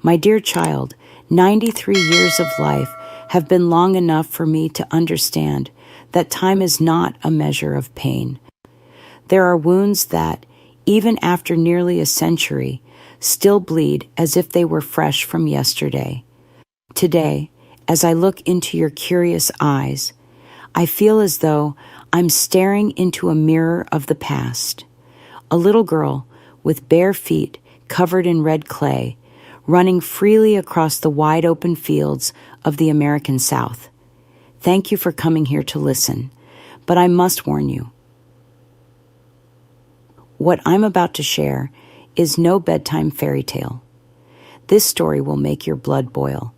My dear child, 93 years of life have been long enough for me to understand that time is not a measure of pain. There are wounds that, even after nearly a century, still bleed as if they were fresh from yesterday. Today, as I look into your curious eyes, I feel as though I'm staring into a mirror of the past. A little girl with bare feet covered in red clay, running freely across the wide open fields of the American South. Thank you for coming here to listen, but I must warn you. What I'm about to share is no bedtime fairy tale. This story will make your blood boil,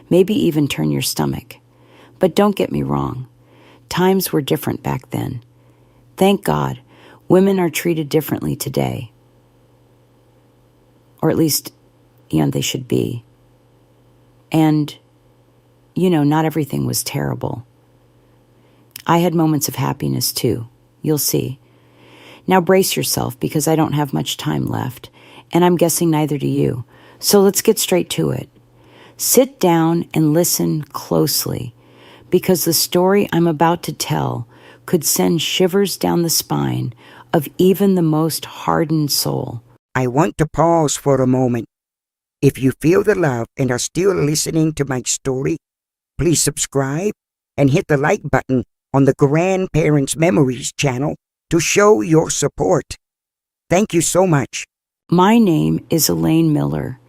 maybe even turn your stomach. But don't get me wrong, times were different back then. Thank God, women are treated differently today. Or at least, they should be. And, not everything was terrible. I had moments of happiness too, you'll see. Now brace yourself because I don't have much time left, and I'm guessing neither do you. So let's get straight to it. Sit down and listen closely, because the story I'm about to tell could send shivers down the spine of even the most hardened soul. I want to pause for a moment. If you feel the love and are still listening to my story, please subscribe and hit the like button on the Grandparents Memories channel to show your support. Thank you so much. My name is Elaine Miller,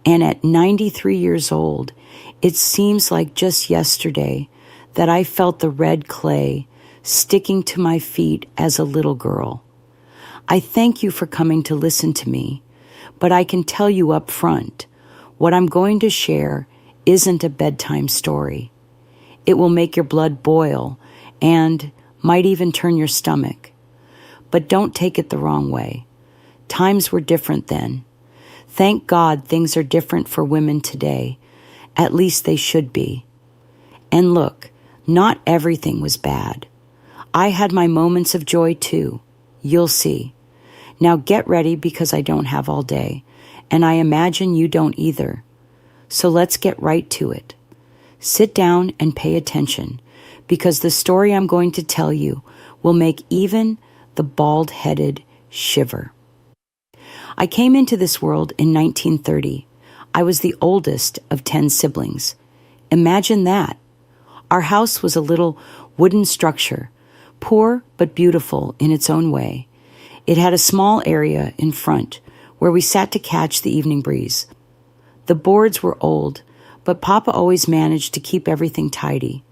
and at 93 years old, it seems like just yesterday that I felt the red clay sticking to my feet as a little girl. I thank you for coming to listen to me, but I can tell you up front, what I'm going to share isn't a bedtime story. It will make your blood boil and might even turn your stomach. But don't take it the wrong way. Times were different then. Thank God things are different for women today. At least they should be. And look, not everything was bad. I had my moments of joy too. You'll see. Now get ready because I don't have all day, and I imagine you don't either. So let's get right to it. Sit down and pay attention, because the story I'm going to tell you will make even the bald-headed shiver. I came into this world in 1930. I was the oldest of 10 siblings. Imagine that. Our house was a little wooden structure, poor but beautiful in its own way. It had a small area in front where we sat to catch the evening breeze. The boards were old, but Papa always managed to keep everything tidy.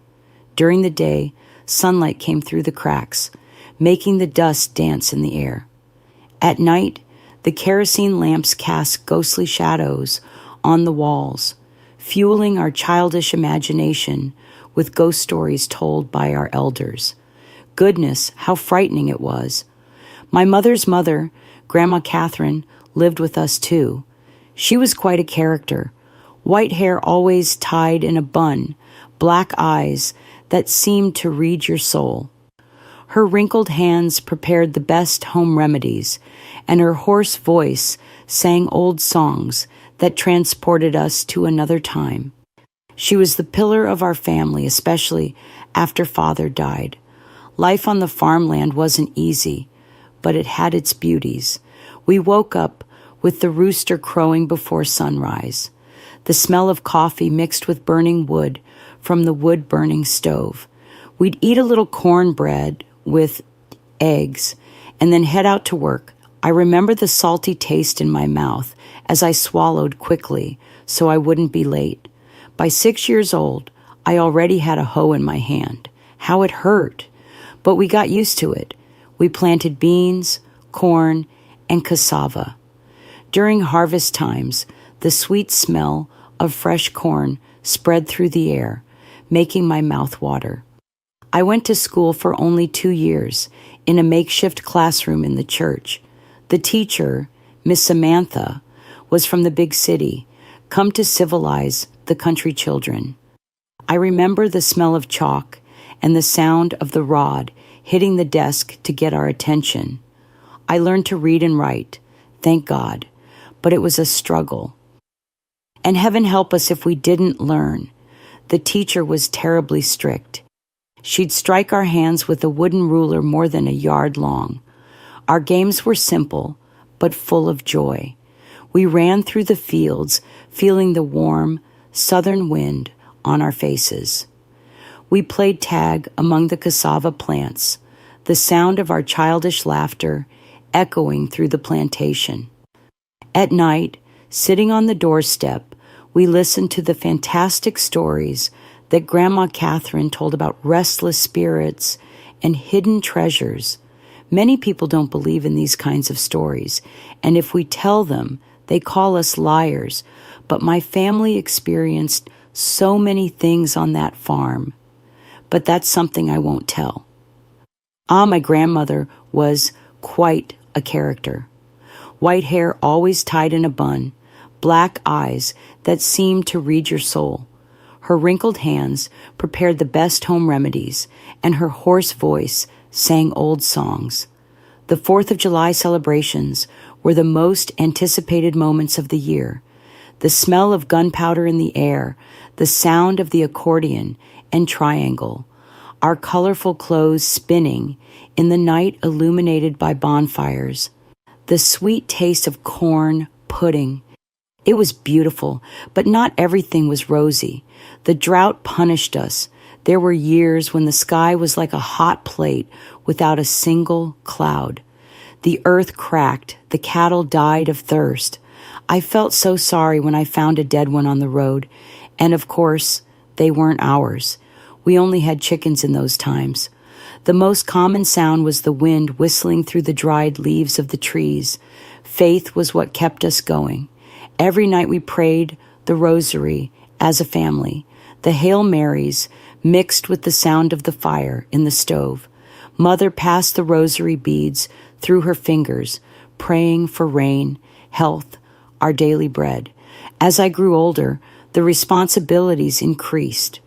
During the day, sunlight came through the cracks, making the dust dance in the air. At night, the kerosene lamps cast ghostly shadows on the walls, fueling our childish imagination with ghost stories told by our elders. Goodness, how frightening it was. My mother's mother, Grandma Catherine, lived with us too. She was quite a character. White hair always tied in a bun, black eyes that seemed to read your soul. Her wrinkled hands prepared the best home remedies, and her hoarse voice sang old songs that transported us to another time. She was the pillar of our family, especially after Father died. Life on the farmland wasn't easy, but it had its beauties. We woke up with the rooster crowing before sunrise, the smell of coffee mixed with burning wood from the wood-burning stove. We'd eat a little cornbread with eggs and then head out to work. I remember the salty taste in my mouth as I swallowed quickly so I wouldn't be late. By 6 years old, I already had a hoe in my hand. How it hurt! But we got used to it. We planted beans, corn, and cassava. During harvest times, the sweet smell of fresh corn spread through the air, making my mouth water. I went to school for only 2 years in a makeshift classroom in the church. The teacher, Miss Samantha, was from the big city, come to civilize the country children. I remember the smell of chalk and the sound of the rod hitting the desk to get our attention. I learned to read and write, thank God, but it was a struggle. And heaven help us if we didn't learn. The teacher was terribly strict. She'd strike our hands with a wooden ruler more than a yard long. Our games were simple, but full of joy. We ran through the fields, feeling the warm, southern wind on our faces. We played tag among the cassava plants, the sound of our childish laughter echoing through the plantation. At night, sitting on the doorstep, we listened to the fantastic stories that Grandma Catherine told about restless spirits and hidden treasures. Many people don't believe in these kinds of stories, and if we tell them, they call us liars. But my family experienced so many things on that farm. But that's something I won't tell. My grandmother was quite a character. White hair always tied in a bun, black eyes that seemed to read your soul. Her wrinkled hands prepared the best home remedies, and her hoarse voice sang old songs. The 4th of July celebrations were the most anticipated moments of the year. The smell of gunpowder in the air, the sound of the accordion and triangle, our colorful clothes spinning in the night illuminated by bonfires, the sweet taste of corn pudding. It was beautiful, but not everything was rosy. The drought punished us. There were years when the sky was like a hot plate without a single cloud. The earth cracked. The cattle died of thirst. I felt so sorry when I found a dead one on the road. And of course, they weren't ours. We only had chickens in those times. The most common sound was the wind whistling through the dried leaves of the trees. Faith was what kept us going. Every night we prayed the rosary as a family. The Hail Marys mixed with the sound of the fire in the stove. Mother passed the rosary beads through her fingers, praying for rain, health, our daily bread. As I grew older, the responsibilities increased.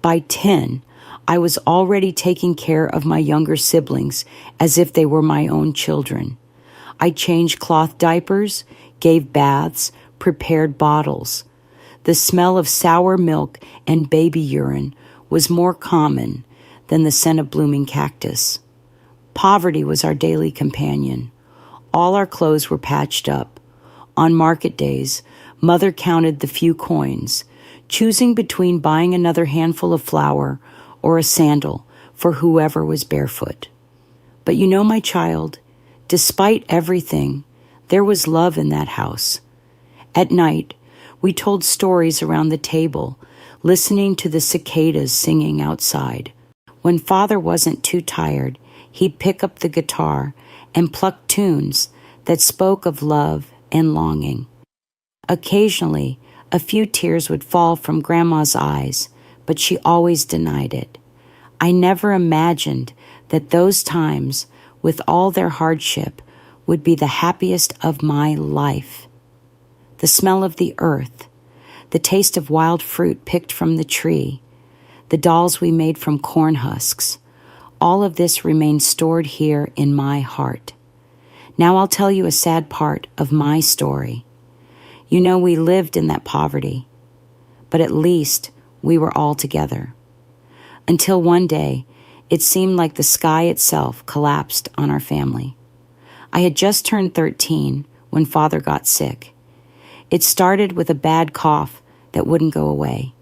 By 10, I was already taking care of my younger siblings as if they were my own children. I changed cloth diapers, gave baths, prepared bottles. The smell of sour milk and baby urine was more common than the scent of blooming cactus. Poverty was our daily companion. All our clothes were patched up. On market days, Mother counted the few coins, choosing between buying another handful of flour or a sandal for whoever was barefoot. But you know, my child, despite everything, there was love in that house. At night, we told stories around the table, listening to the cicadas singing outside. When Father wasn't too tired, he'd pick up the guitar and pluck tunes that spoke of love and longing. Occasionally, a few tears would fall from Grandma's eyes, but she always denied it. I never imagined that those times, with all their hardship, would be the happiest of my life. The smell of the earth, the taste of wild fruit picked from the tree, the dolls we made from corn husks, all of this remains stored here in my heart. Now I'll tell you a sad part of my story. You know, we lived in that poverty, but at least we were all together. Until one day, it seemed like the sky itself collapsed on our family. I had just turned 13 when Father got sick. It started with a bad cough that wouldn't go away.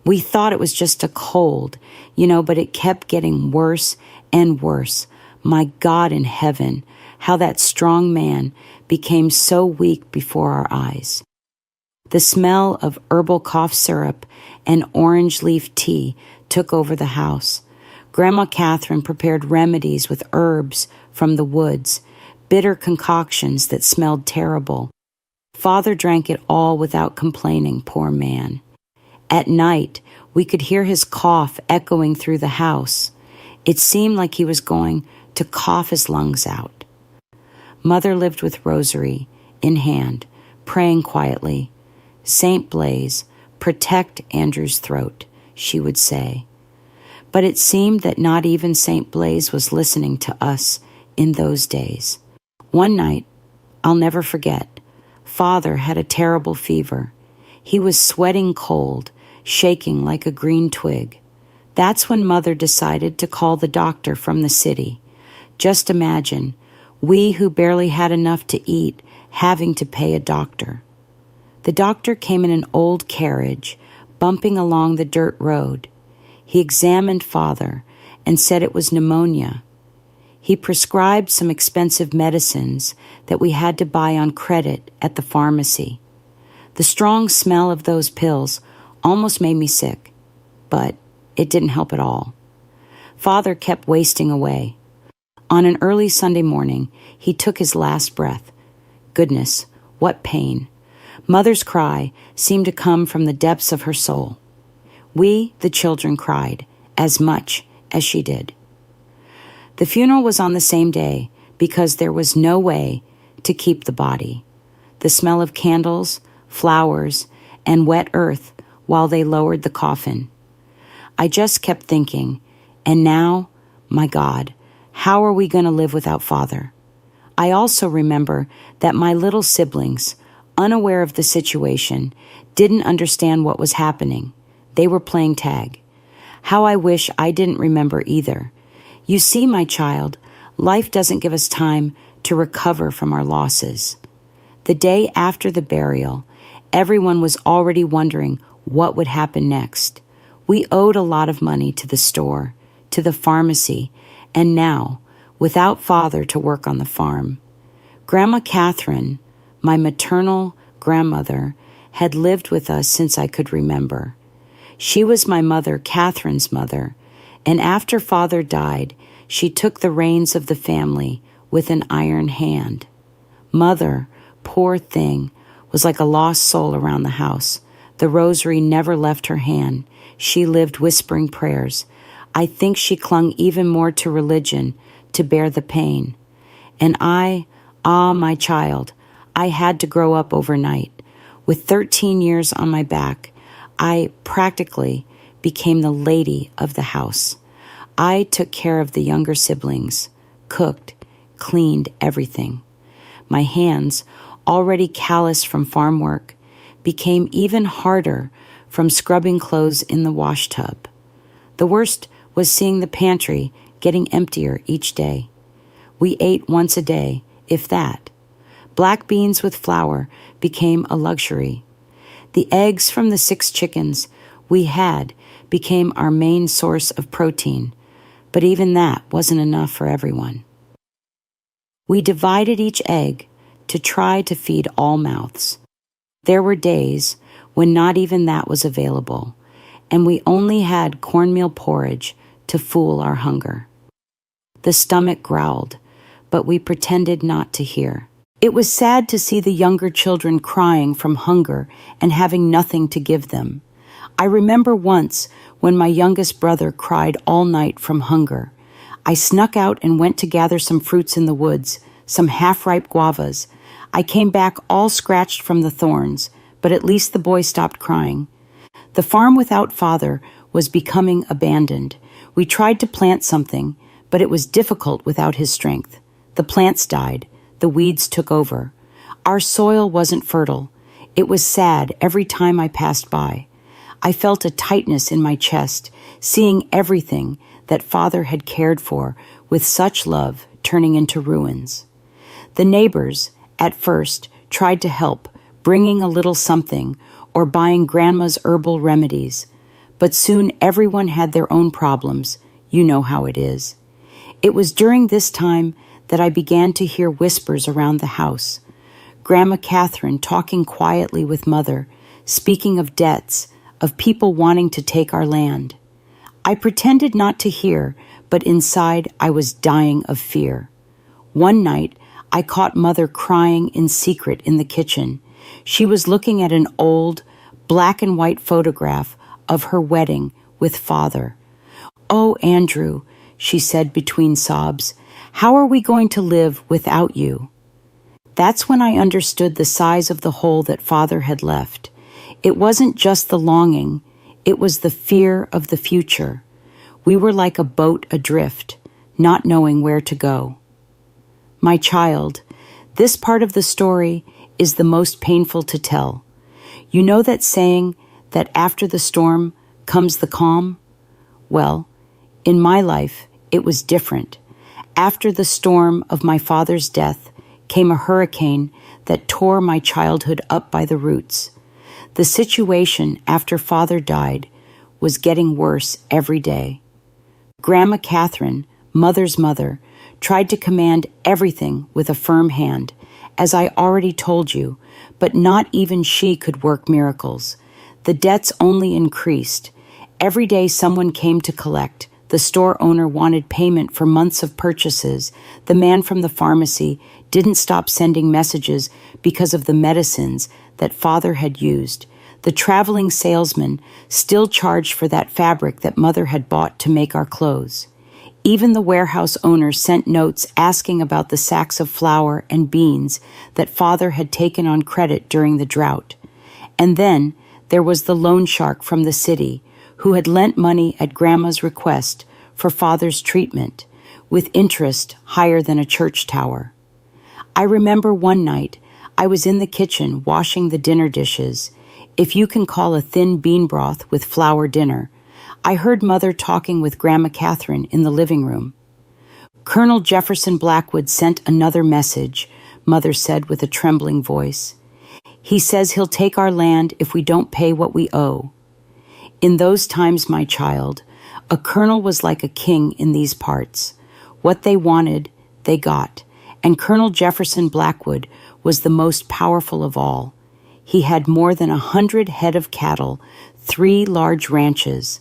We thought it was just a cold, but it kept getting worse and worse. My God in heaven, how that strong man became so weak before our eyes. The smell of herbal cough syrup and orange leaf tea took over the house. Grandma Catherine prepared remedies with herbs from the woods, bitter concoctions that smelled terrible. Father drank it all without complaining, poor man. At night, we could hear his cough echoing through the house. It seemed like he was going to cough his lungs out. Mother lived with rosary in hand, praying quietly. "Saint Blaise, protect Andrew's throat," she would say. But it seemed that not even Saint Blaise was listening to us in those days. One night, I'll never forget, Father had a terrible fever. He was sweating cold, shaking like a green twig. That's when Mother decided to call the doctor from the city. Just imagine, we who barely had enough to eat having to pay a doctor. The doctor came in an old carriage, bumping along the dirt road. He examined Father and said it was pneumonia. He prescribed some expensive medicines that we had to buy on credit at the pharmacy. The strong smell of those pills almost made me sick, but it didn't help at all. Father kept wasting away. On an early Sunday morning, he took his last breath. Goodness, what pain. Mother's cry seemed to come from the depths of her soul. We, the children, cried as much as she did. The funeral was on the same day because there was no way to keep the body. The smell of candles, flowers, and wet earth while they lowered the coffin. I just kept thinking, and now, my God, how are we going to live without Father? I also remember that my little siblings, unaware of the situation, didn't understand what was happening. They were playing tag. How I wish I didn't remember either. You see, my child, life doesn't give us time to recover from our losses. The day after the burial, everyone was already wondering what would happen next. We owed a lot of money to the store, to the pharmacy, and now, without Father to work on the farm. Grandma Catherine, my maternal grandmother, had lived with us since I could remember. She was my mother, Catherine's mother, and after Father died, she took the reins of the family with an iron hand. Mother, poor thing, was like a lost soul around the house. The rosary never left her hand. She lived whispering prayers. I think she clung even more to religion to bear the pain. And my child, I had to grow up overnight. With 13 years on my back, I practically became the lady of the house. I took care of the younger siblings, cooked, cleaned everything. My hands, already calloused from farm work, became even harder from scrubbing clothes in the wash tub. The worst was seeing the pantry getting emptier each day. We ate once a day, if that. Black beans with flour became a luxury. The eggs from the 6 chickens we had became our main source of protein, but even that wasn't enough for everyone. We divided each egg to try to feed all mouths. There were days when not even that was available, and we only had cornmeal porridge to fool our hunger. The stomach growled, but we pretended not to hear. It was sad to see the younger children crying from hunger and having nothing to give them. I remember once when my youngest brother cried all night from hunger. I snuck out and went to gather some fruits in the woods, some half-ripe guavas. I came back all scratched from the thorns, but at least the boy stopped crying. The farm without Father was becoming abandoned. We tried to plant something, but it was difficult without his strength. The plants died. The weeds took over. Our soil wasn't fertile. It was sad every time I passed by. I felt a tightness in my chest, seeing everything that Father had cared for with such love turning into ruins. The neighbors, at first, tried to help, bringing a little something or buying Grandma's herbal remedies. But soon everyone had their own problems. You know how it is. It was during this time that I began to hear whispers around the house. Grandma Catherine talking quietly with Mother, speaking of debts, of people wanting to take our land. I pretended not to hear, but inside I was dying of fear. One night, I caught Mother crying in secret in the kitchen. She was looking at an old, black and white photograph of her wedding with Father. "Oh, Andrew," she said between sobs, "how are we going to live without you?" That's when I understood the size of the hole that Father had left. It wasn't just the longing, it was the fear of the future. We were like a boat adrift, not knowing where to go. My child, this part of the story is the most painful to tell. You know that saying that after the storm comes the calm? Well, in my life, it was different. After the storm of my father's death came a hurricane that tore my childhood up by the roots. The situation after Father died was getting worse every day. Grandma Catherine, Mother's mother, tried to command everything with a firm hand, as I already told you, but not even she could work miracles. The debts only increased. Every day someone came to collect. The store owner wanted payment for months of purchases. The man from the pharmacy didn't stop sending messages because of the medicines that Father had used. The traveling salesman still charged for that fabric that Mother had bought to make our clothes. Even the warehouse owner sent notes asking about the sacks of flour and beans that Father had taken on credit during the drought. And then there was the loan shark from the city who had lent money at Grandma's request for Father's treatment, with interest higher than a church tower. I remember one night I was in the kitchen washing the dinner dishes, if you can call a thin bean broth with flour dinner. I heard Mother talking with Grandma Catherine in the living room. Colonel Jefferson Blackwood sent another message, Mother said with a trembling voice. He says he'll take our land if we don't pay what we owe. In those times, my child, a colonel was like a king in these parts. What they wanted, they got, and Colonel Jefferson Blackwood was the most powerful of all. He had more than 100 head of cattle, 3 large ranches.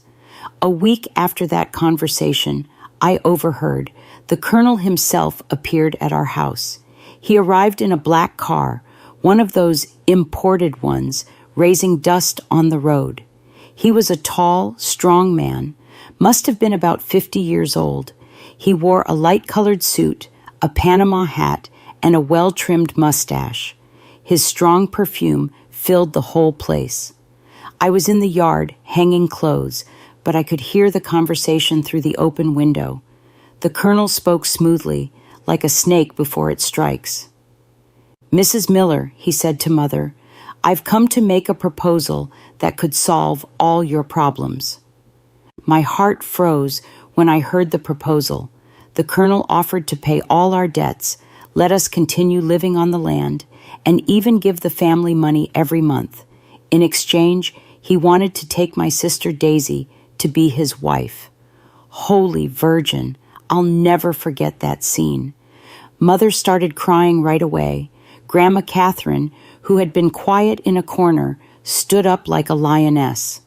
A week after that conversation, I overheard. The colonel himself appeared at our house. He arrived in a black car, one of those imported ones, raising dust on the road. He was a tall, strong man, must have been about 50 years old. He wore a light-colored suit, a Panama hat, and a well-trimmed mustache. His strong perfume filled the whole place. I was in the yard, hanging clothes, but I could hear the conversation through the open window. The colonel spoke smoothly, like a snake before it strikes. Mrs. Miller, he said to Mother, I've come to make a proposal that could solve all your problems. My heart froze when I heard the proposal. The colonel offered to pay all our debts, let us continue living on the land, and even give the family money every month. In exchange, he wanted to take my sister Daisy to be his wife. Holy Virgin, I'll never forget that scene. Mother started crying right away. Grandma Catherine, who had been quiet in a corner, stood up like a lioness.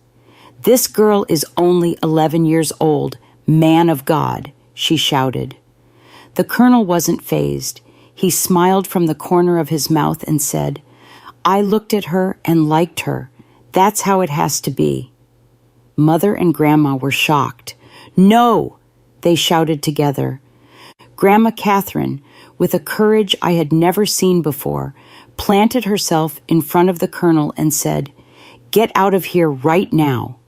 This girl is only 11 years old, man of God, she shouted. The colonel wasn't fazed. He smiled from the corner of his mouth and said, I looked at her and liked her. That's how it has to be. Mother and Grandma were shocked. No, they shouted together. Grandma Catherine, with a courage I had never seen before, planted herself in front of the colonel and said, Get out of here right now.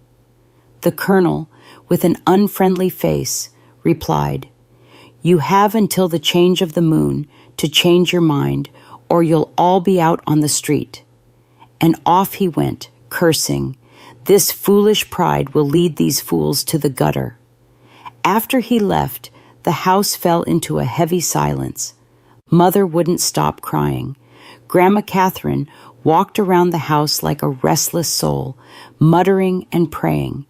The colonel, with an unfriendly face, replied, You have until the change of the moon to change your mind, or you'll all be out on the street. And off he went, cursing. This foolish pride will lead these fools to the gutter. After he left, the house fell into a heavy silence. Mother wouldn't stop crying. Grandma Catherine walked around the house like a restless soul, muttering and praying.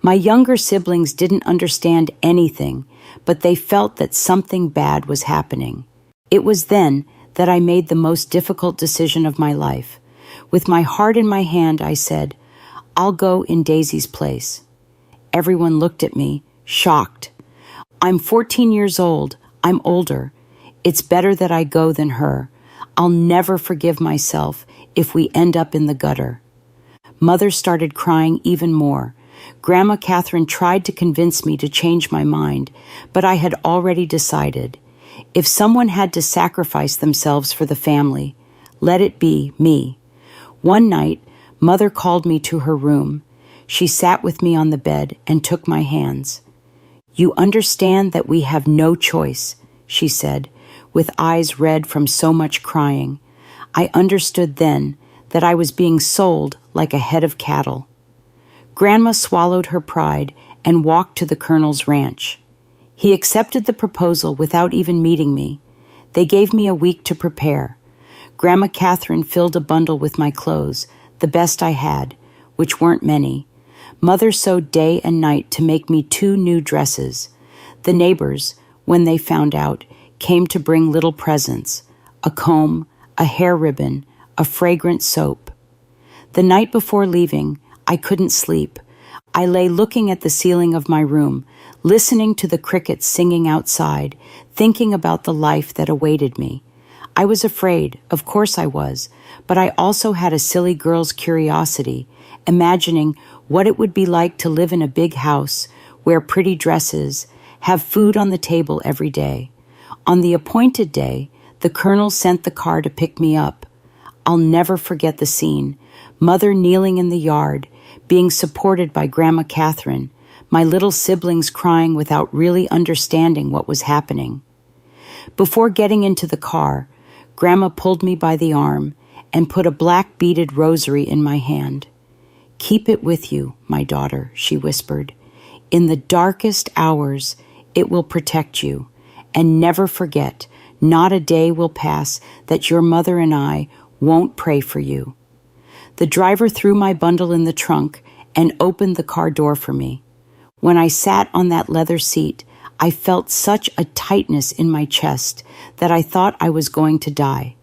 My younger siblings didn't understand anything, but they felt that something bad was happening. It was then that I made the most difficult decision of my life. With my heart in my hand, I said, I'll go in Daisy's place. Everyone looked at me, shocked. I'm 14 years old. I'm older. It's better that I go than her. I'll never forgive myself if we end up in the gutter. Mother started crying even more. Grandma Catherine tried to convince me to change my mind, but I had already decided. If someone had to sacrifice themselves for the family, let it be me. One night, Mother called me to her room. She sat with me on the bed and took my hands. You understand that we have no choice, she said, with eyes red from so much crying. I understood then that I was being sold like a head of cattle. Grandma swallowed her pride and walked to the Colonel's ranch. He accepted the proposal without even meeting me. They gave me a week to prepare. Grandma Catherine filled a bundle with my clothes, the best I had, which weren't many. Mother sewed day and night to make me 2 new dresses. The neighbors, when they found out, came to bring little presents, a comb, a hair ribbon, a fragrant soap. The night before leaving, I couldn't sleep. I lay looking at the ceiling of my room, listening to the crickets singing outside, thinking about the life that awaited me. I was afraid, of course I was, but I also had a silly girl's curiosity, imagining what it would be like to live in a big house, wear pretty dresses, have food on the table every day. On the appointed day, the Colonel sent the car to pick me up. I'll never forget the scene. Mother kneeling in the yard, being supported by Grandma Catherine, my little siblings crying without really understanding what was happening. Before getting into the car, Grandma pulled me by the arm and put a black beaded rosary in my hand. "Keep it with you, my daughter," she whispered. "In the darkest hours, it will protect you. And never forget, not a day will pass that your mother and I won't pray for you." The driver threw my bundle in the trunk and opened the car door for me. When I sat on that leather seat, I felt such a tightness in my chest that I thought I was going to die.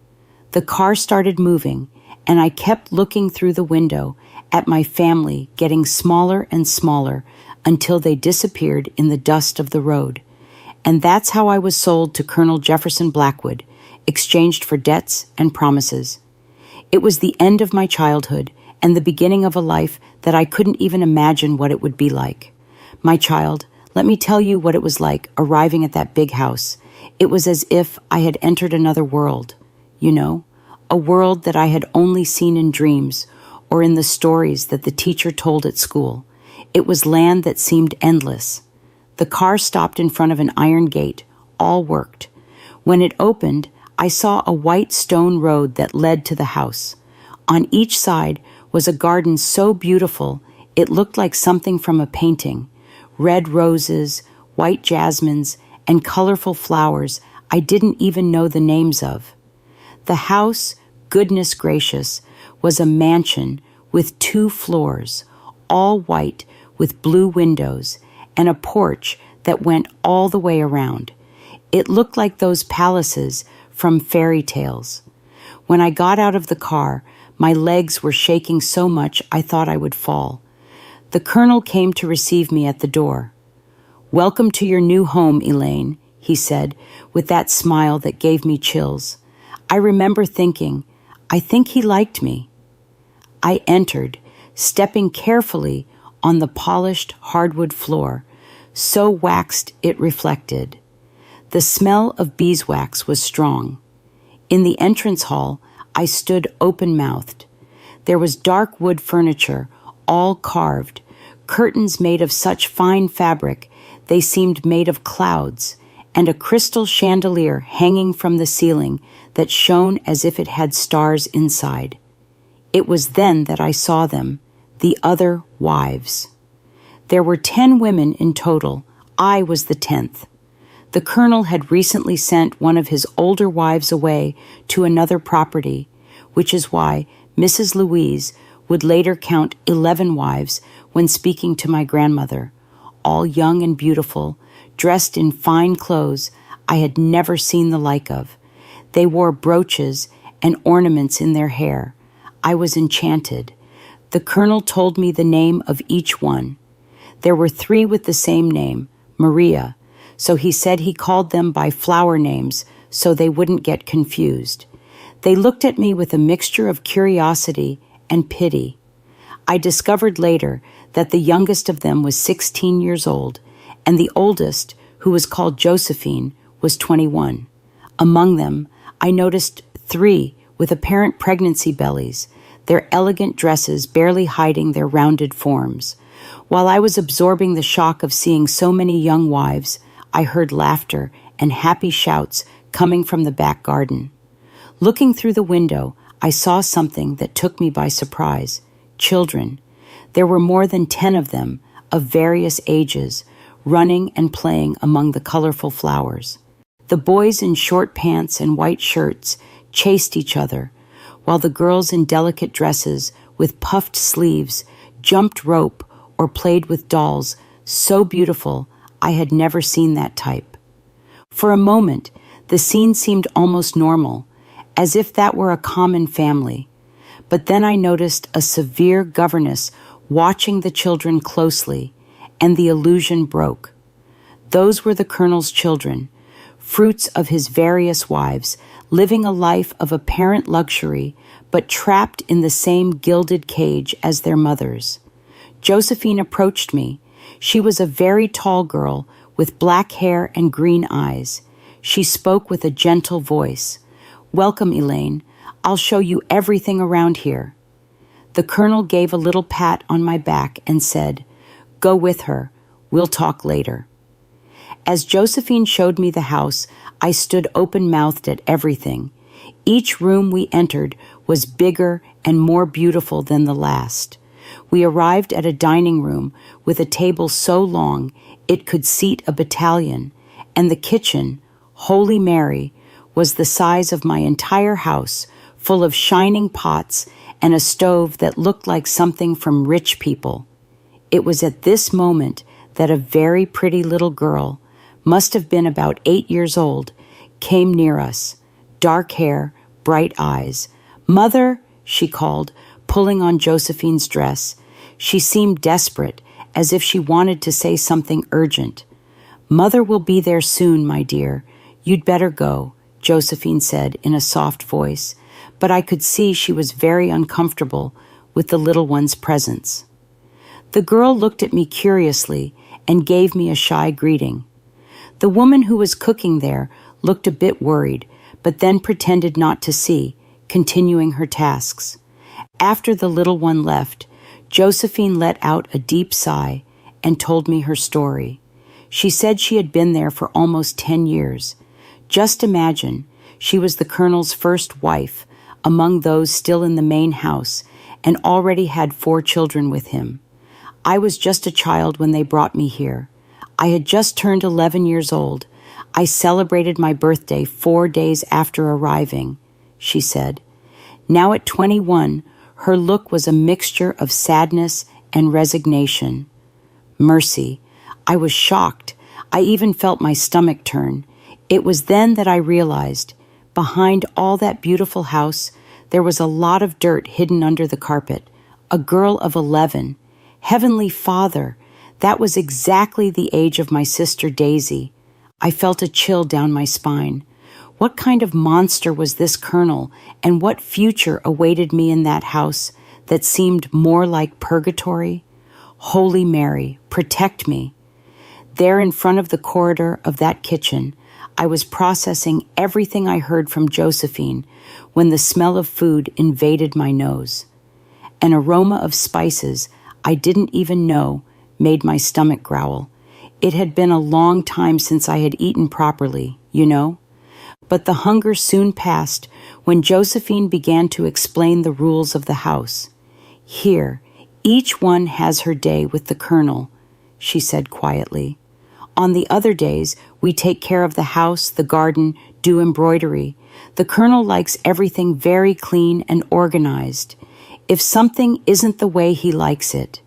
The car started moving, and I kept looking through the window at my family getting smaller and smaller until they disappeared in the dust of the road. And that's how I was sold to Colonel Jefferson Blackwood, exchanged for debts and promises. It was the end of my childhood and the beginning of a life that I couldn't even imagine what it would be like. My child, let me tell you what it was like arriving at that big house. It was as if I had entered another world, a world that I had only seen in dreams or in the stories that the teacher told at school. It was land that seemed endless. The car stopped in front of an iron gate. All worked. When it opened, I saw a white stone road that led to the house. On each side was a garden so beautiful it looked like something from a painting. Red roses, white jasmines, and colorful flowers I didn't even know the names of. The house, goodness gracious, was a mansion with 2 floors, all white with blue windows, and a porch that went all the way around. It looked like those palaces from fairy tales. When I got out of the car, my legs were shaking so much I thought I would fall. The Colonel came to receive me at the door. "Welcome to your new home, Elaine," he said, with that smile that gave me chills. I remember thinking, I think he liked me. I entered, stepping carefully on the polished hardwood floor, so waxed it reflected. The smell of beeswax was strong. In the entrance hall, I stood open-mouthed. There was dark wood furniture, all carved, curtains made of such fine fabric they seemed made of clouds, and a crystal chandelier hanging from the ceiling that shone as if it had stars inside. It was then that I saw them, the other wives. There were 10 women in total. I was the 10th. The Colonel had recently sent one of his older wives away to another property, which is why Mrs. Louise would later count 11 wives when speaking to my grandmother, all young and beautiful, dressed in fine clothes I had never seen the like of. They wore brooches and ornaments in their hair. I was enchanted. The Colonel told me the name of each one. There were 3 with the same name, Maria, so he said he called them by flower names so they wouldn't get confused. They looked at me with a mixture of curiosity and pity. I discovered later that the youngest of them was 16 years old, and the oldest, who was called Josephine, was 21. Among them, I noticed 3 with apparent pregnancy bellies, their elegant dresses barely hiding their rounded forms. While I was absorbing the shock of seeing so many young wives, I heard laughter and happy shouts coming from the back garden. Looking through the window, I saw something that took me by surprise. Children. There were more than 10 of them, of various ages, running and playing among the colorful flowers. The boys in short pants and white shirts chased each other, while the girls in delicate dresses with puffed sleeves jumped rope or played with dolls so beautiful I had never seen that type. For a moment, the scene seemed almost normal, as if that were a common family. But then I noticed a severe governess watching the children closely, and the illusion broke. Those were the colonel's children, fruits of his various wives, living a life of apparent luxury, but trapped in the same gilded cage as their mothers. Josephine approached me. She was a very tall girl with black hair and green eyes. She spoke with a gentle voice. "Welcome, Elaine. I'll show you everything around here." The colonel gave a little pat on my back and said, "Go with her. We'll talk later." As Josephine showed me the house, I stood open-mouthed at everything. Each room we entered was bigger and more beautiful than the last. We arrived at a dining room with a table so long it could seat a battalion, and the kitchen, Holy Mary, was the size of my entire house, full of shining pots and a stove that looked like something from rich people. It was at this moment that a very pretty little girl, must have been about 8 years old, came near us. Dark hair, bright eyes. "Mother," she called, pulling on Josephine's dress. She seemed desperate, as if she wanted to say something urgent. "Mother will be there soon, my dear. You'd better go," Josephine said in a soft voice, but I could see she was very uncomfortable with the little one's presence. The girl looked at me curiously and gave me a shy greeting. The woman who was cooking there looked a bit worried, but then pretended not to see, continuing her tasks. After the little one left, Josephine let out a deep sigh and told me her story. She said she had been there for almost 10 years. Just imagine, she was the colonel's first wife, among those still in the main house, and already had 4 children with him. I was just a child when they brought me here. I had just turned 11 years old. I celebrated my birthday 4 days after arriving, she said. Now at 21, her look was a mixture of sadness and resignation. Mercy. I was shocked. I even felt my stomach turn. It was then that I realized, behind all that beautiful house, there was a lot of dirt hidden under the carpet. A girl of 11. Heavenly Father, that was exactly the age of my sister Daisy. I felt a chill down my spine. What kind of monster was this colonel, and what future awaited me in that house that seemed more like purgatory? Holy Mary, protect me. There in front of the corridor of that kitchen, I was processing everything I heard from Josephine when the smell of food invaded my nose. An aroma of spices I didn't even know made my stomach growl. It had been a long time since I had eaten properly, you know? But the hunger soon passed when Josephine began to explain the rules of the house. "Here, each one has her day with the colonel," she said quietly. "On the other days, we take care of the house, the garden, do embroidery. The colonel likes everything very clean and organized. If something isn't the way he likes it."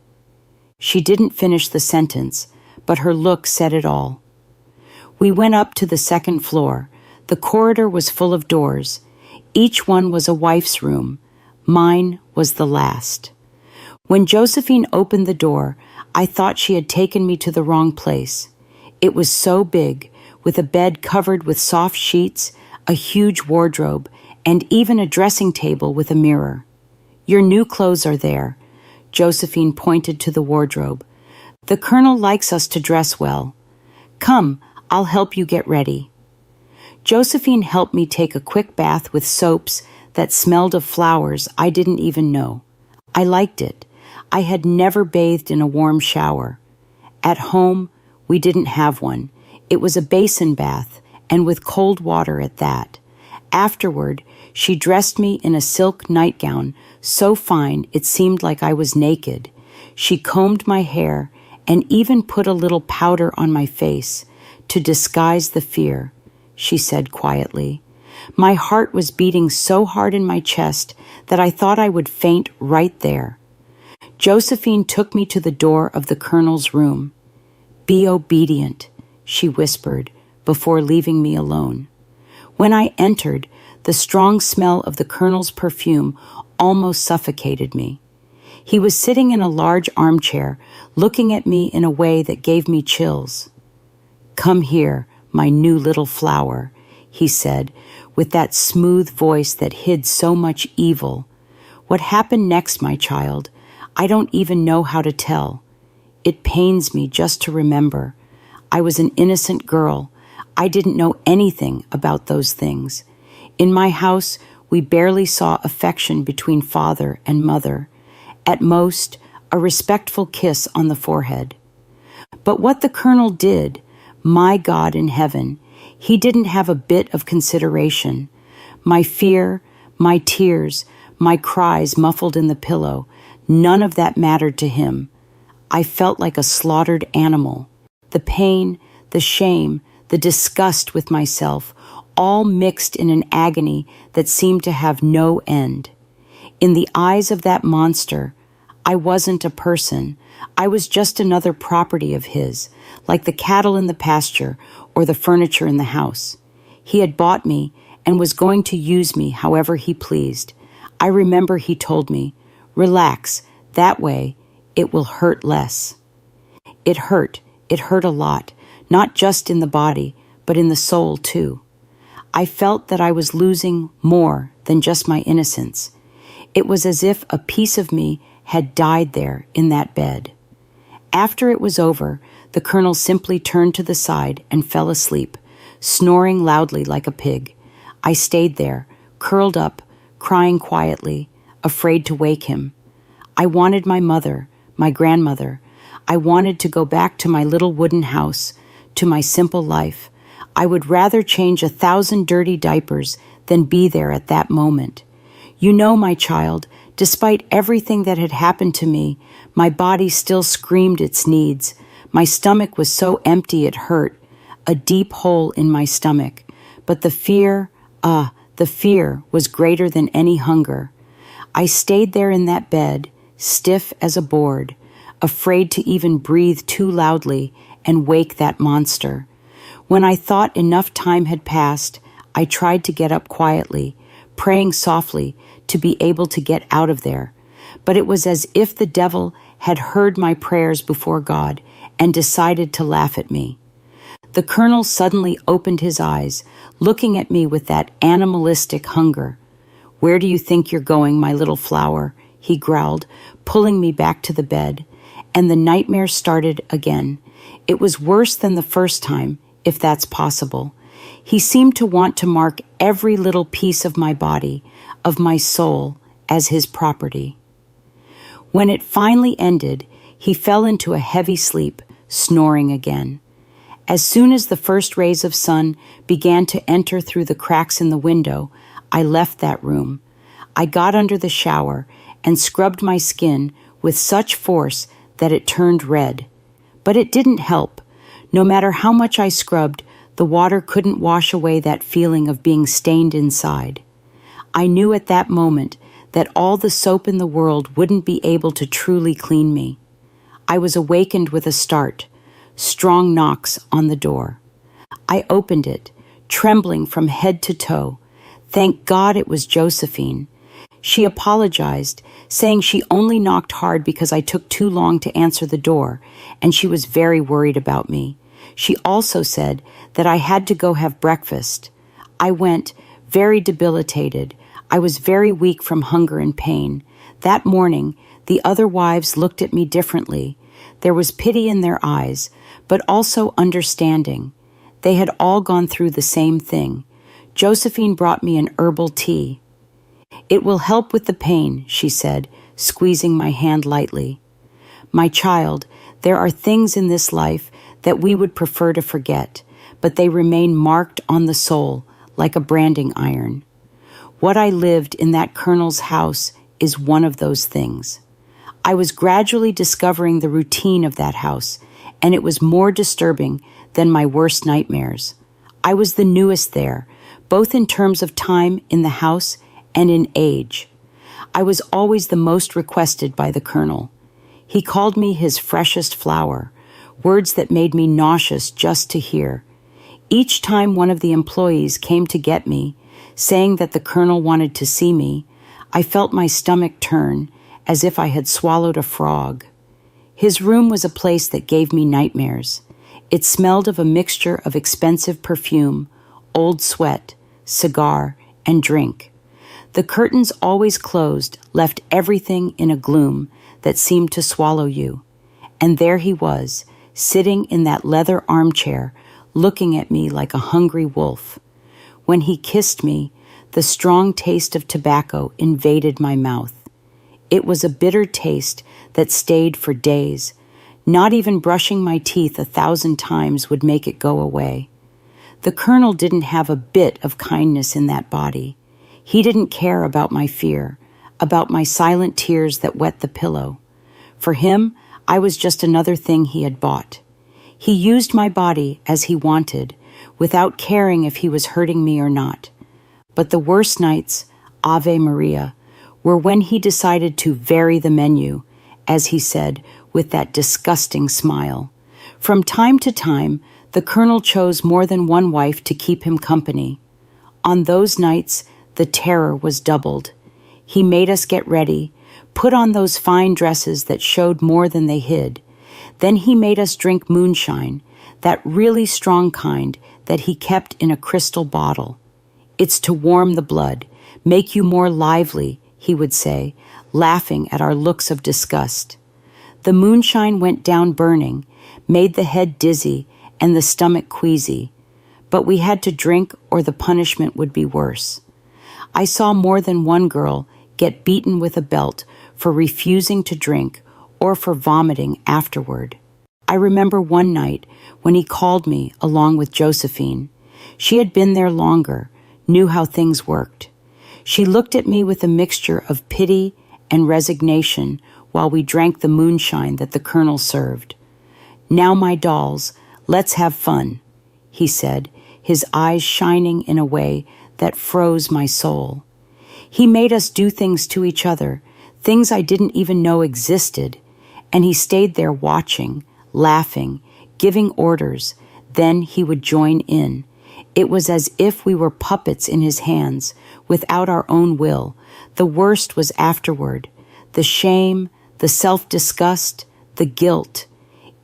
She didn't finish the sentence, but her look said it all. We went up to the second floor. The corridor was full of doors. Each one was a wife's room. Mine was the last. When Josephine opened the door, I thought she had taken me to the wrong place. It was so big, with a bed covered with soft sheets, a huge wardrobe, and even a dressing table with a mirror. "Your new clothes are there." Josephine pointed to the wardrobe. "The colonel likes us to dress well. Come, I'll help you get ready." Josephine helped me take a quick bath with soaps that smelled of flowers I didn't even know. I liked it. I had never bathed in a warm shower. At home, we didn't have one. It was a basin bath, and with cold water at that. Afterward, She dressed me in a silk nightgown, so fine it seemed like I was naked. She combed my hair and even put a little powder on my face to disguise the fear, she said quietly. My heart was beating so hard in my chest that I thought I would faint right there. Josephine took me to the door of the colonel's room. "Be obedient," she whispered before leaving me alone. When I entered, the strong smell of the colonel's perfume almost suffocated me. He was sitting in a large armchair, looking at me in a way that gave me chills. "Come here, my new little flower," he said, with that smooth voice that hid so much evil. "What happened next, my child? I don't even know how to tell. It pains me just to remember. I was an innocent girl. I didn't know anything about those things. In my house, we barely saw affection between father and mother. At most, a respectful kiss on the forehead. But what the colonel did, my God in heaven, he didn't have a bit of consideration. My fear, my tears, my cries muffled in the pillow, none of that mattered to him. I felt like a slaughtered animal. The pain, the shame, the disgust with myself, all mixed in an agony that seemed to have no end. In the eyes of that monster, I wasn't a person. I was just another property of his, like the cattle in the pasture or the furniture in the house. He had bought me and was going to use me however he pleased. I remember he told me, "Relax, that way it will hurt less." It hurt a lot, not just in the body, but in the soul too. I felt that I was losing more than just my innocence. It was as if a piece of me had died there in that bed. After it was over, the colonel simply turned to the side and fell asleep, snoring loudly like a pig. I stayed there, curled up, crying quietly, afraid to wake him. I wanted my mother, my grandmother. I wanted to go back to my little wooden house, to my simple life. I would rather change 1,000 dirty diapers than be there at that moment. You know, my child, despite everything that had happened to me, my body still screamed its needs. My stomach was so empty it hurt, a deep hole in my stomach. But the fear was greater than any hunger. I stayed there in that bed, stiff as a board, afraid to even breathe too loudly and wake that monster. When I thought enough time had passed, I tried to get up quietly, praying softly to be able to get out of there. But it was as if the devil had heard my prayers before God and decided to laugh at me. The colonel suddenly opened his eyes, looking at me with that animalistic hunger. "Where do you think you're going, my little flower?" he growled, pulling me back to the bed. And the nightmare started again. It was worse than the first time, if that's possible. He seemed to want to mark every little piece of my body, of my soul, as his property. When it finally ended, he fell into a heavy sleep, snoring again. As soon as the first rays of sun began to enter through the cracks in the window, I left that room. I got under the shower and scrubbed my skin with such force that it turned red. But it didn't help. No matter how much I scrubbed, the water couldn't wash away that feeling of being stained inside. I knew at that moment that all the soap in the world wouldn't be able to truly clean me. I was awakened with a start, strong knocks on the door. I opened it, trembling from head to toe. Thank God it was Josephine. She apologized, saying she only knocked hard because I took too long to answer the door, and she was very worried about me. She also said that I had to go have breakfast. I went, very debilitated. I was very weak from hunger and pain. That morning, the other wives looked at me differently. There was pity in their eyes, but also understanding. They had all gone through the same thing. Josephine brought me an herbal tea. "It will help with the pain," she said, squeezing my hand lightly. "My child, there are things in this life that we would prefer to forget, but they remain marked on the soul like a branding iron. What I lived in that colonel's house is one of those things. I was gradually discovering the routine of that house, and it was more disturbing than my worst nightmares. I was the newest there, both in terms of time in the house and in age. I was always the most requested by the colonel. He called me his freshest flower, words that made me nauseous just to hear. Each time one of the employees came to get me, saying that the colonel wanted to see me, I felt my stomach turn as if I had swallowed a frog. His room was a place that gave me nightmares. It smelled of a mixture of expensive perfume, old sweat, cigar, and drink. The curtains always closed, left everything in a gloom that seemed to swallow you. And there he was, sitting in that leather armchair, looking at me like a hungry wolf. When he kissed me, the strong taste of tobacco invaded my mouth. It was a bitter taste that stayed for days. Not even brushing my teeth 1,000 times would make it go away. The colonel didn't have a bit of kindness in that body. He didn't care about my fear, about my silent tears that wet the pillow. For him, I was just another thing he had bought. He used my body as he wanted, without caring if he was hurting me or not. But the worst nights, Ave Maria, were when he decided to vary the menu, as he said, with that disgusting smile. From time to time, the colonel chose more than one wife to keep him company. On those nights, the terror was doubled. He made us get ready, put on those fine dresses that showed more than they hid. Then he made us drink moonshine, that really strong kind that he kept in a crystal bottle. It's to warm the blood, make you more lively, he would say, laughing at our looks of disgust. The moonshine went down burning, made the head dizzy and the stomach queasy, but we had to drink or the punishment would be worse. I saw more than one girl get beaten with a belt for refusing to drink or for vomiting afterward. I remember one night when he called me along with Josephine. She had been there longer, knew how things worked. She looked at me with a mixture of pity and resignation while we drank the moonshine that the colonel served. "Now, my dolls, let's have fun," he said, his eyes shining in a way that froze my soul. He made us do things to each other, things I didn't even know existed, and he stayed there watching, laughing, giving orders. Then he would join in. It was as if we were puppets in his hands, without our own will. The worst was afterward. The shame, the self-disgust, the guilt.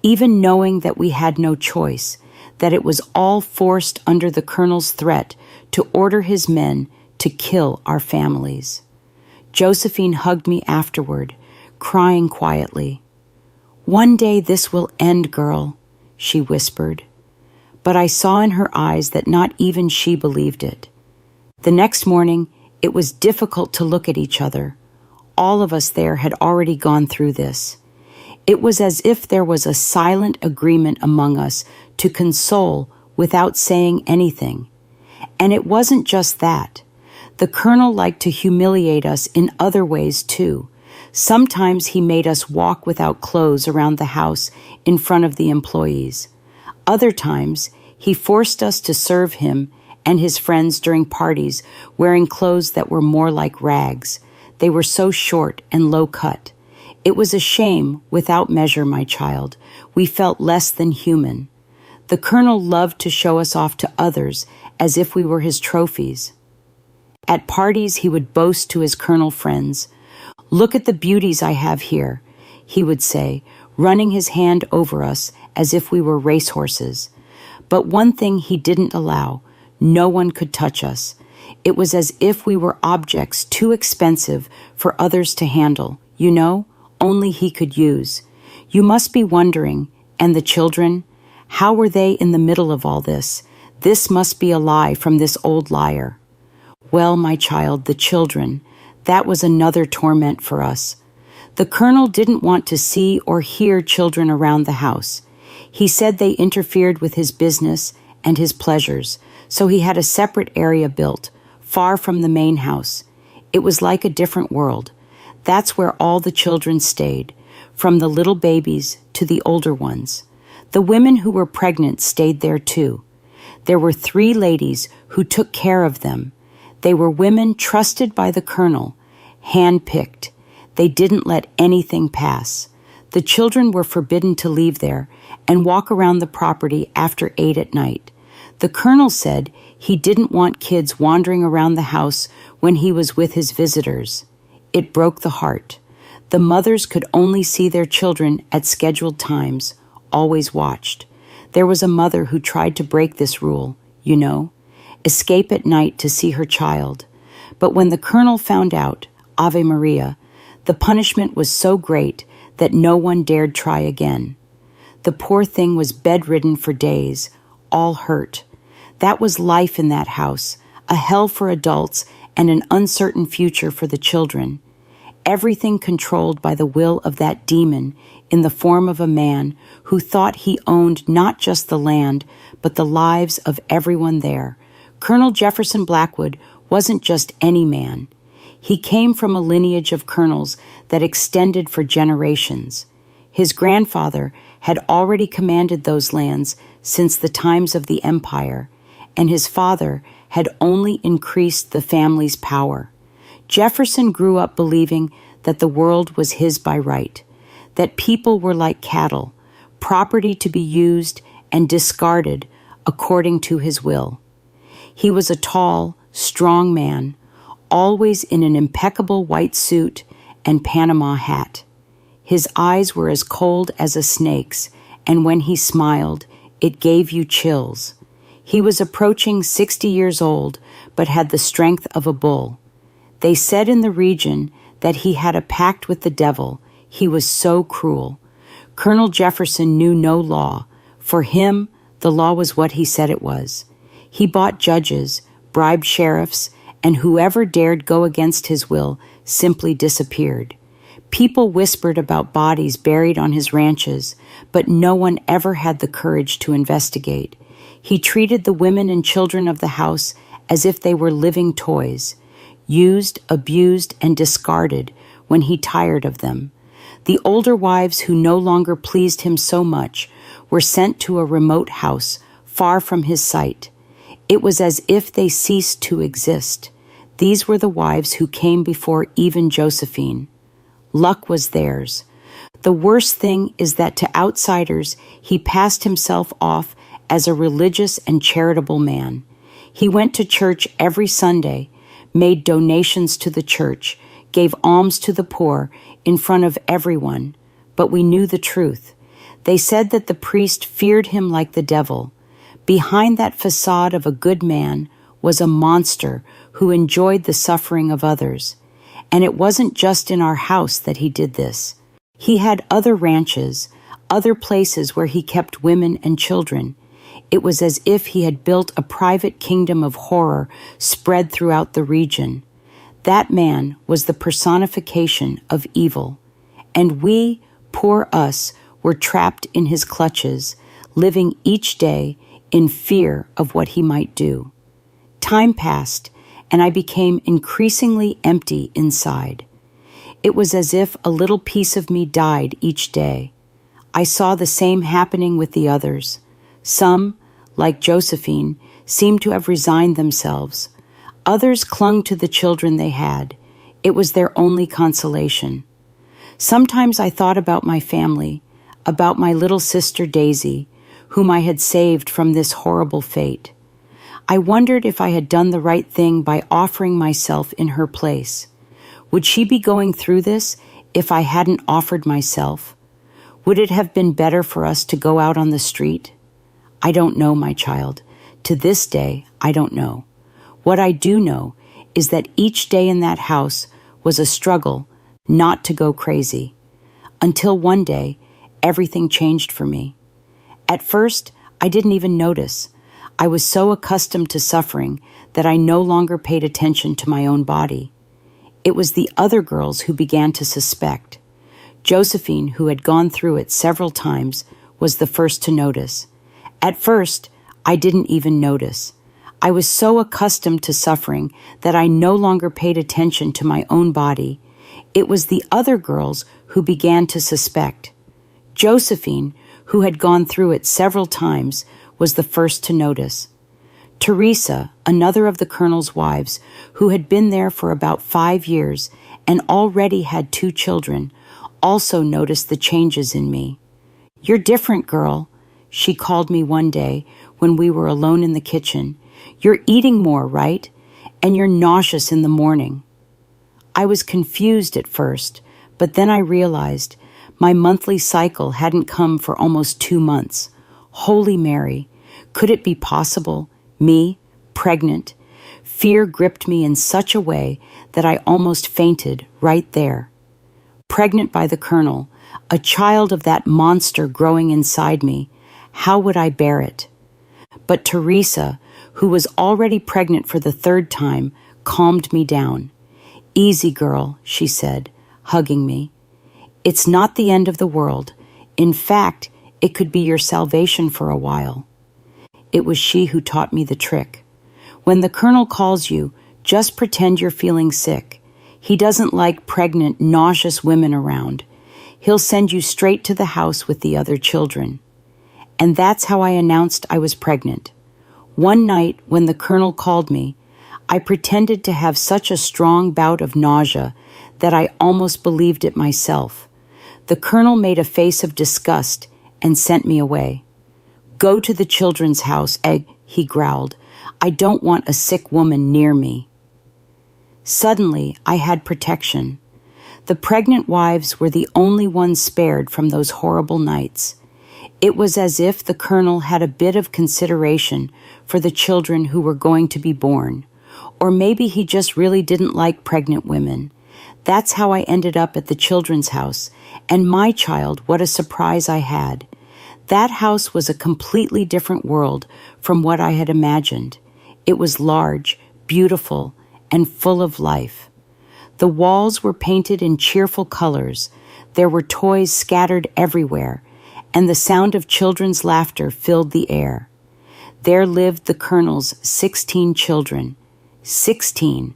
Even knowing that we had no choice, that it was all forced under the colonel's threat to order his men to kill our families. Josephine hugged me afterward, crying quietly. "One day this will end, girl," she whispered. But I saw in her eyes that not even she believed it. The next morning, it was difficult to look at each other. All of us there had already gone through this. It was as if there was a silent agreement among us to console without saying anything. And it wasn't just that. The colonel liked to humiliate us in other ways too. Sometimes he made us walk without clothes around the house in front of the employees. Other times, he forced us to serve him and his friends during parties wearing clothes that were more like rags. They were so short and low cut. It was a shame without measure, my child. We felt less than human. The colonel loved to show us off to others as if we were his trophies. At parties, he would boast to his colonel friends, "Look at the beauties I have here," he would say, running his hand over us as if we were racehorses. But one thing he didn't allow: no one could touch us. It was as if we were objects too expensive for others to handle, only he could use. You must be wondering, and the children? How were they in the middle of all this? This must be a lie from this old liar. Well, my child, the children, that was another torment for us. The colonel didn't want to see or hear children around the house. He said they interfered with his business and his pleasures, so he had a separate area built, far from the main house. It was like a different world. That's where all the children stayed, from the little babies to the older ones. The women who were pregnant stayed there too. There were 3 ladies who took care of them. They were women trusted by the colonel, hand-picked. They didn't let anything pass. The children were forbidden to leave there and walk around the property after 8 at night. The colonel said he didn't want kids wandering around the house when he was with his visitors. It broke the heart. The mothers could only see their children at scheduled times, always watched. There was a mother who tried to break this rule, escape at night to see her child. But when the colonel found out, Ave Maria, the punishment was so great that no one dared try again. The poor thing was bedridden for days, all hurt. That was life in that house, a hell for adults and an uncertain future for the children. Everything controlled by the will of that demon in the form of a man who thought he owned not just the land, but the lives of everyone there. Colonel Jefferson Blackwood wasn't just any man. He came from a lineage of colonels that extended for generations. His grandfather had already commanded those lands since the times of the empire, and his father had only increased the family's power. Jefferson grew up believing that the world was his by right, that people were like cattle, property to be used and discarded according to his will. He was a tall, strong man, always in an impeccable white suit and Panama hat. His eyes were as cold as a snake's, and when he smiled, it gave you chills. He was approaching 60 years old, but had the strength of a bull. They said in the region that he had a pact with the devil. He was so cruel. Colonel Jefferson knew no law. For him, the law was what he said it was. He bought judges, bribed sheriffs, and whoever dared go against his will simply disappeared. People whispered about bodies buried on his ranches, but no one ever had the courage to investigate. He treated the women and children of the house as if they were living toys, used, abused, and discarded when he tired of them. The older wives who no longer pleased him so much were sent to a remote house far from his sight. It was as if they ceased to exist. These were the wives who came before even Josephine. Luck was theirs. The worst thing is that to outsiders, he passed himself off as a religious and charitable man. He went to church every Sunday, made donations to the church, gave alms to the poor in front of everyone. But we knew the truth. They said that the priest feared him like the devil. Behind that facade of a good man was a monster who enjoyed the suffering of others. And it wasn't just in our house that he did this. He had other ranches, other places where he kept women and children. It was as if he had built a private kingdom of horror spread throughout the region. That man was the personification of evil. And we, poor us, were trapped in his clutches, living each day in fear of what he might do. Time passed, and I became increasingly empty inside. It was as if a little piece of me died each day. I saw the same happening with the others. Some, like Josephine, seemed to have resigned themselves. Others clung to the children they had. It was their only consolation. Sometimes I thought about my family, about my little sister Daisy, whom I had saved from this horrible fate. I wondered if I had done the right thing by offering myself in her place. Would she be going through this if I hadn't offered myself? Would it have been better for us to go out on the street? I don't know, my child. To this day, I don't know. What I do know is that each day in that house was a struggle not to go crazy. Until one day, everything changed for me. At first, I didn't even notice. I was so accustomed to suffering that I no longer paid attention to my own body. It was the other girls who began to suspect. Josephine, who had gone through it several times, was the first to notice. At first, I didn't even notice. I was so accustomed to suffering that I no longer paid attention to my own body. It was the other girls who began to suspect. Josephine, who had gone through it several times, was the first to notice. Teresa, another of the colonel's wives, who had been there for about 5 years and already had 2 children, also noticed the changes in me. "You're different, girl," she called me one day when we were alone in the kitchen. "You're eating more, right? And you're nauseous in the morning." I was confused at first, but then I realized my monthly cycle hadn't come for almost 2 months. Holy Mary, could it be possible? Me, pregnant? Fear gripped me in such a way that I almost fainted right there. Pregnant by the colonel, a child of that monster growing inside me, how would I bear it? But Teresa, who was already pregnant for the 3rd time, calmed me down. "Easy, girl," she said, hugging me. "It's not the end of the world. In fact, it could be your salvation for a while." It was she who taught me the trick. When the colonel calls you, just pretend you're feeling sick. He doesn't like pregnant, nauseous women around. He'll send you straight to the house with the other children. And that's how I announced I was pregnant. One night, when the colonel called me, I pretended to have such a strong bout of nausea that I almost believed it myself. The colonel made a face of disgust and sent me away. "Go to the children's house, Egg," he growled. "I don't want a sick woman near me." Suddenly, I had protection. The pregnant wives were the only ones spared from those horrible nights. It was as if the colonel had a bit of consideration for the children who were going to be born. Or maybe he just really didn't like pregnant women. That's how I ended up at the children's house. And my child, what a surprise I had. That house was a completely different world from what I had imagined. It was large, beautiful, and full of life. The walls were painted in cheerful colors. There were toys scattered everywhere, and the sound of children's laughter filled the air. There lived the colonel's 16 children. 16.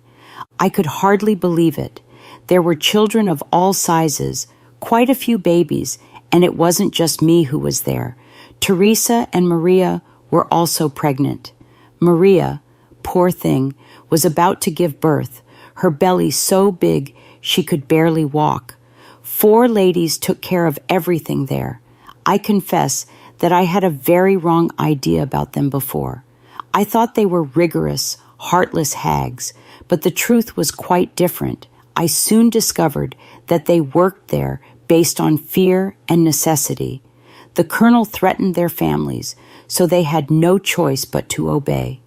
I could hardly believe it. There were children of all sizes, quite a few babies, and it wasn't just me who was there. Teresa and Maria were also pregnant. Maria, poor thing, was about to give birth, her belly so big she could barely walk. 4 ladies took care of everything there. I confess that I had a very wrong idea about them before. I thought they were rigorous, heartless hags, but the truth was quite different. I soon discovered that they worked there based on fear and necessity. The colonel threatened their families, so they had no choice but to obey.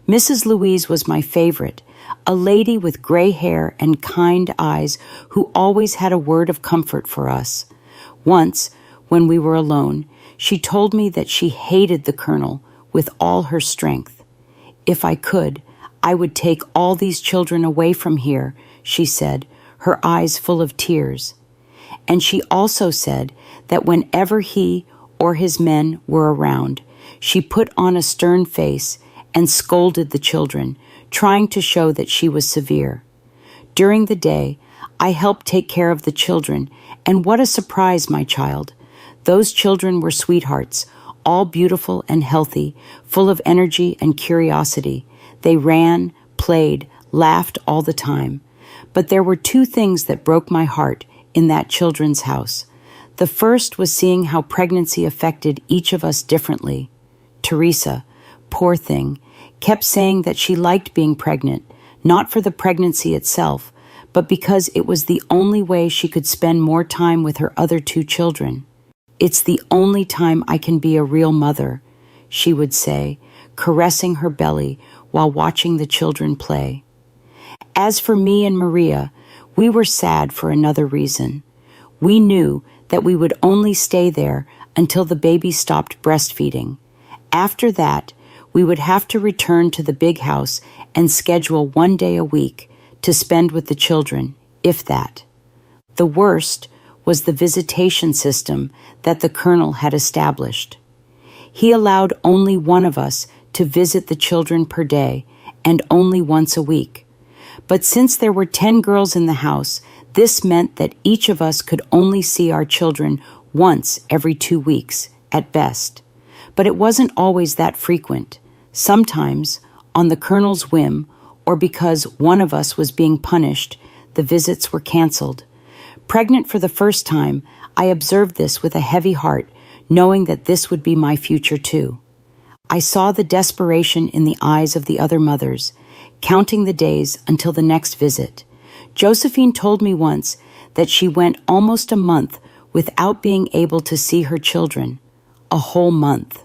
Mrs. Louise was my favorite, a lady with gray hair and kind eyes who always had a word of comfort for us. Once, when we were alone, she told me that she hated the colonel with all her strength. "If I could, I would take all these children away from here," she said, her eyes full of tears. And she also said that whenever he or his men were around, she put on a stern face and scolded the children, trying to show that she was severe. During the day, I helped take care of the children, and what a surprise, my child. Those children were sweethearts, all beautiful and healthy, full of energy and curiosity. They ran, played, laughed all the time. But there were 2 things that broke my heart in that children's house. The first was seeing how pregnancy affected each of us differently. Teresa, poor thing, kept saying that she liked being pregnant, not for the pregnancy itself, but because it was the only way she could spend more time with her other 2 children. "It's the only time I can be a real mother," she would say, caressing her belly while watching the children play. As for me and Maria, we were sad for another reason. We knew that we would only stay there until the baby stopped breastfeeding. After that, we would have to return to the big house and schedule 1 day a week to spend with the children, if that. The worst was the visitation system that the colonel had established. He allowed only one of us to visit the children per day, and only once a week. But since there were 10 girls in the house, this meant that each of us could only see our children once every 2 weeks, at best. But it wasn't always that frequent. Sometimes, on the Colonel's whim, or because one of us was being punished, the visits were canceled. Pregnant for the first time, I observed this with a heavy heart, knowing that this would be my future too. I saw the desperation in the eyes of the other mothers, counting the days until the next visit. Josephine told me once that she went almost a month without being able to see her children. A whole month.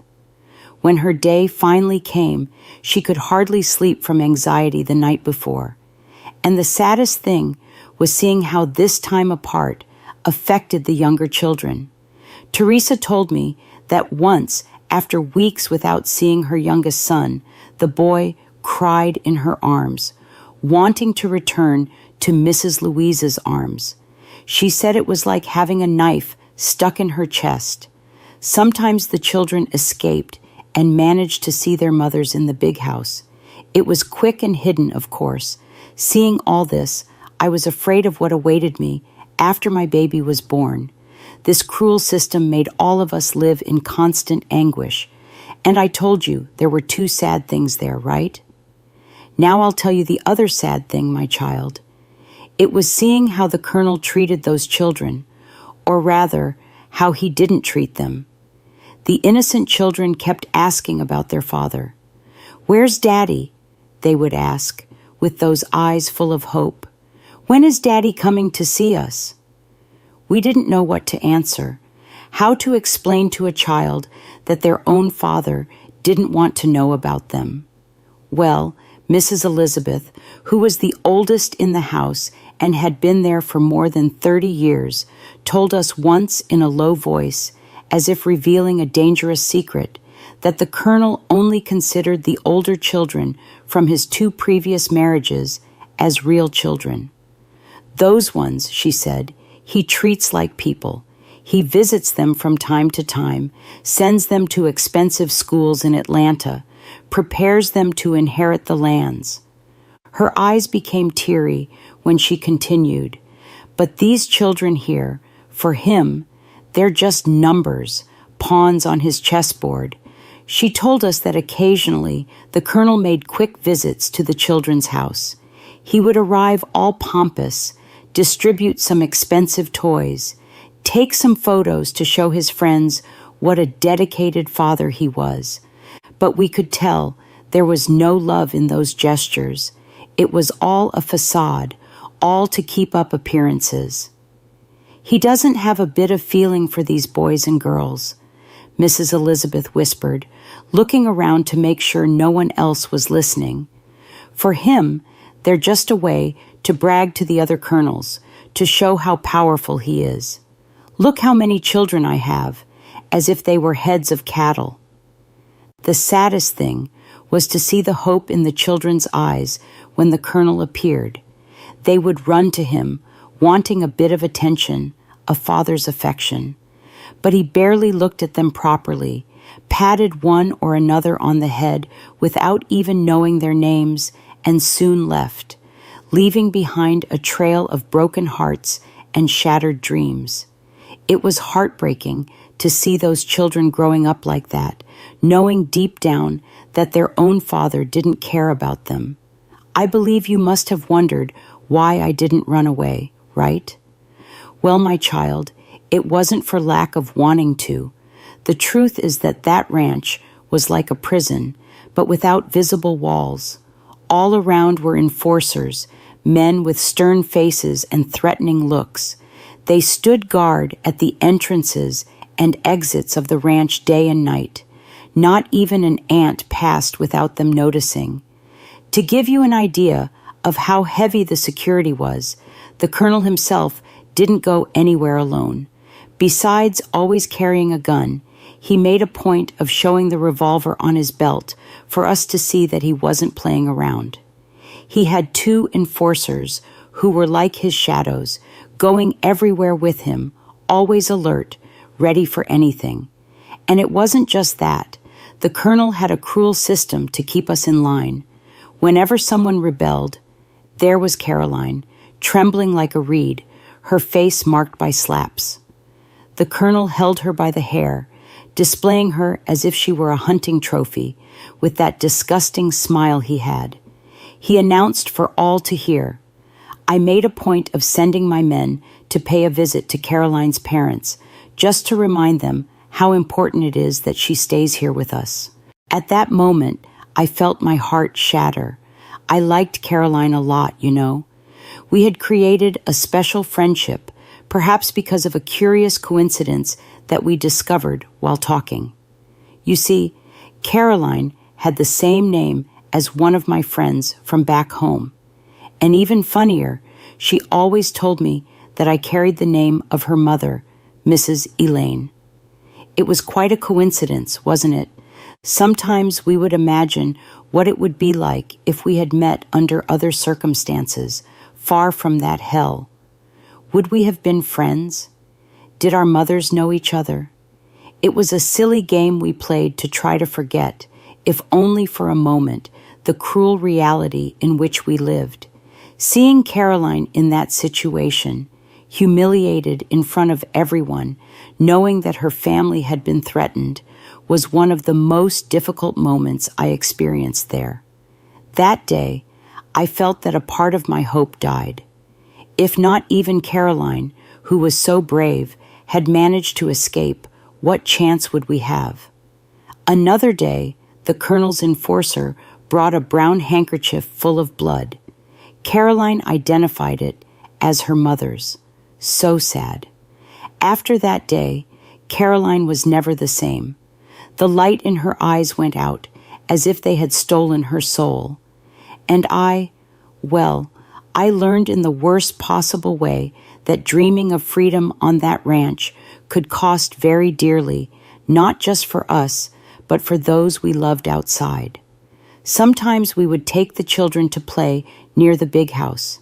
When her day finally came, she could hardly sleep from anxiety the night before. And the saddest thing was seeing how this time apart affected the younger children. Teresa told me that once, after weeks without seeing her youngest son, the boy cried in her arms, wanting to return to Mrs. Louise's arms. She said it was like having a knife stuck in her chest. Sometimes the children escaped and managed to see their mothers in the big house. It was quick and hidden, of course. Seeing all this, I was afraid of what awaited me after my baby was born. This cruel system made all of us live in constant anguish. And I told you there were 2 sad things there, right? Now I'll tell you the other sad thing, my child. It was seeing how the Colonel treated those children, or rather, how he didn't treat them. The innocent children kept asking about their father. "Where's Daddy?" they would ask, with those eyes full of hope. "When is Daddy coming to see us?" We didn't know what to answer, how to explain to a child that their own father didn't want to know about them. Well, Mrs. Elizabeth, who was the oldest in the house and had been there for more than 30 years, told us once in a low voice, as if revealing a dangerous secret, that the Colonel only considered the older children from his 2 previous marriages as real children. Those ones, she said, he treats like people. He visits them from time to time, sends them to expensive schools in Atlanta, prepares them to inherit the lands. Her eyes became teary when she continued, "But these children here, for him, they're just numbers, pawns on his chessboard." She told us that occasionally the Colonel made quick visits to the children's house. He would arrive all pompous, distribute some expensive toys, take some photos to show his friends what a dedicated father he was. But we could tell there was no love in those gestures. It was all a facade, all to keep up appearances. "He doesn't have a bit of feeling for these boys and girls," Mrs. Elizabeth whispered, looking around to make sure no one else was listening. "For him, they're just a way to brag to the other colonels, to show how powerful he is. Look how many children I have, as if they were heads of cattle." The saddest thing was to see the hope in the children's eyes when the Colonel appeared. They would run to him, wanting a bit of attention, a father's affection. But he barely looked at them properly, patted one or another on the head without even knowing their names, and soon left, leaving behind a trail of broken hearts and shattered dreams. It was heartbreaking to see those children growing up like that, knowing deep down that their own father didn't care about them. I believe you must have wondered why I didn't run away, right? Well, my child, it wasn't for lack of wanting to. The truth is that that ranch was like a prison, but without visible walls. All around were enforcers, men with stern faces and threatening looks. They stood guard at the entrances and exits of the ranch day and night. Not even an ant passed without them noticing. To give you an idea of how heavy the security was, the Colonel himself didn't go anywhere alone. Besides always carrying a gun, he made a point of showing the revolver on his belt for us to see that he wasn't playing around. He had 2 enforcers who were like his shadows, going everywhere with him, always alert, ready for anything. And it wasn't just that. The colonel had a cruel system to keep us in line. Whenever someone rebelled, there was Caroline, trembling like a reed, her face marked by slaps. The colonel held her by the hair, displaying her as if she were a hunting trophy, with that disgusting smile he had. He announced for all to hear. I made a point of sending my men to pay a visit to Caroline's parents, just to remind them how important it is that she stays here with us. At that moment, I felt my heart shatter. I liked Caroline a lot, you know. We had created a special friendship, perhaps because of a curious coincidence that we discovered while talking. You see, Caroline had the same name as one of my friends from back home. And even funnier, she always told me that I carried the name of her mother, Mrs. Elaine. It was quite a coincidence, wasn't it? Sometimes we would imagine what it would be like if we had met under other circumstances, far from that hell. Would we have been friends? Did our mothers know each other? It was a silly game we played to try to forget, if only for a moment, the cruel reality in which we lived. Seeing Caroline in that situation, humiliated in front of everyone, knowing that her family had been threatened, was one of the most difficult moments I experienced there. That day, I felt that a part of my hope died. If not even Caroline, who was so brave, had managed to escape, what chance would we have? Another day, the colonel's enforcer brought a brown handkerchief full of blood. Caroline identified it as her mother's. So sad. After that day, Caroline was never the same. The light in her eyes went out, as if they had stolen her soul. And I learned in the worst possible way that dreaming of freedom on that ranch could cost very dearly, not just for us, but for those we loved outside. Sometimes we would take the children to play near the big house.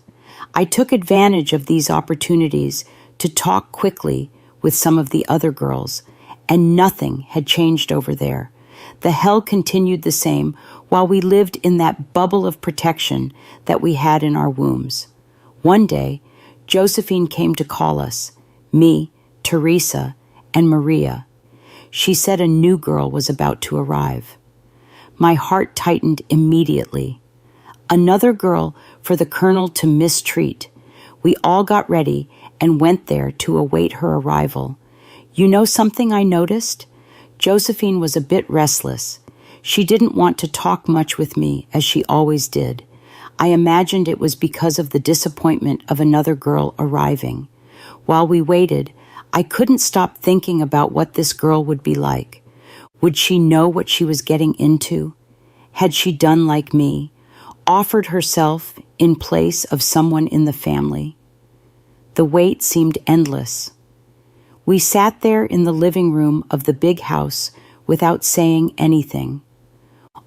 I took advantage of these opportunities to talk quickly with some of the other girls, and nothing had changed over there. The hell continued the same while we lived in that bubble of protection that we had in our wombs. One day, Josephine came to call us, me, Teresa, and Maria. She said a new girl was about to arrive. My heart tightened immediately. Another girl for the colonel to mistreat. We all got ready and went there to await her arrival. You know something I noticed? Josephine was a bit restless. She didn't want to talk much with me, as she always did. I imagined it was because of the disappointment of another girl arriving. While we waited, I couldn't stop thinking about what this girl would be like. Would she know what she was getting into? Had she done like me, offered herself in place of someone in the family? The wait seemed endless. We sat there in the living room of the big house without saying anything.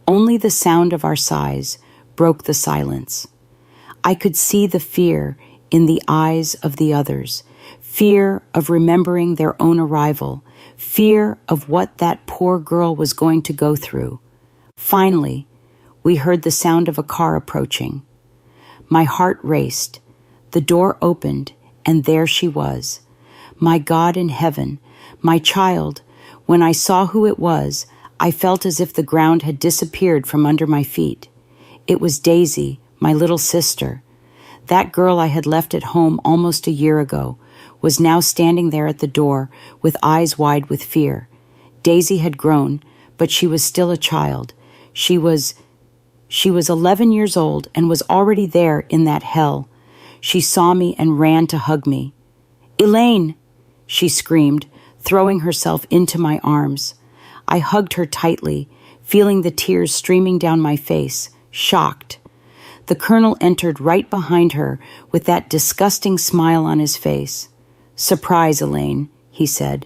Only the sound of our sighs broke the silence. I could see the fear in the eyes of the others, fear of remembering their own arrival, fear of what that poor girl was going to go through. Finally, we heard the sound of a car approaching. My heart raced. The door opened, and there she was. My God in heaven, my child. When I saw who it was, I felt as if the ground had disappeared from under my feet. It was Daisy, my little sister. That girl I had left at home almost a year ago was now standing there at the door with eyes wide with fear. Daisy had grown, but she was still a child. She was 11 years old and was already there in that hell. She saw me and ran to hug me. "Elaine!" she screamed, throwing herself into my arms. I hugged her tightly, feeling the tears streaming down my face, shocked. The colonel entered right behind her with that disgusting smile on his face. "Surprise, Elaine," he said.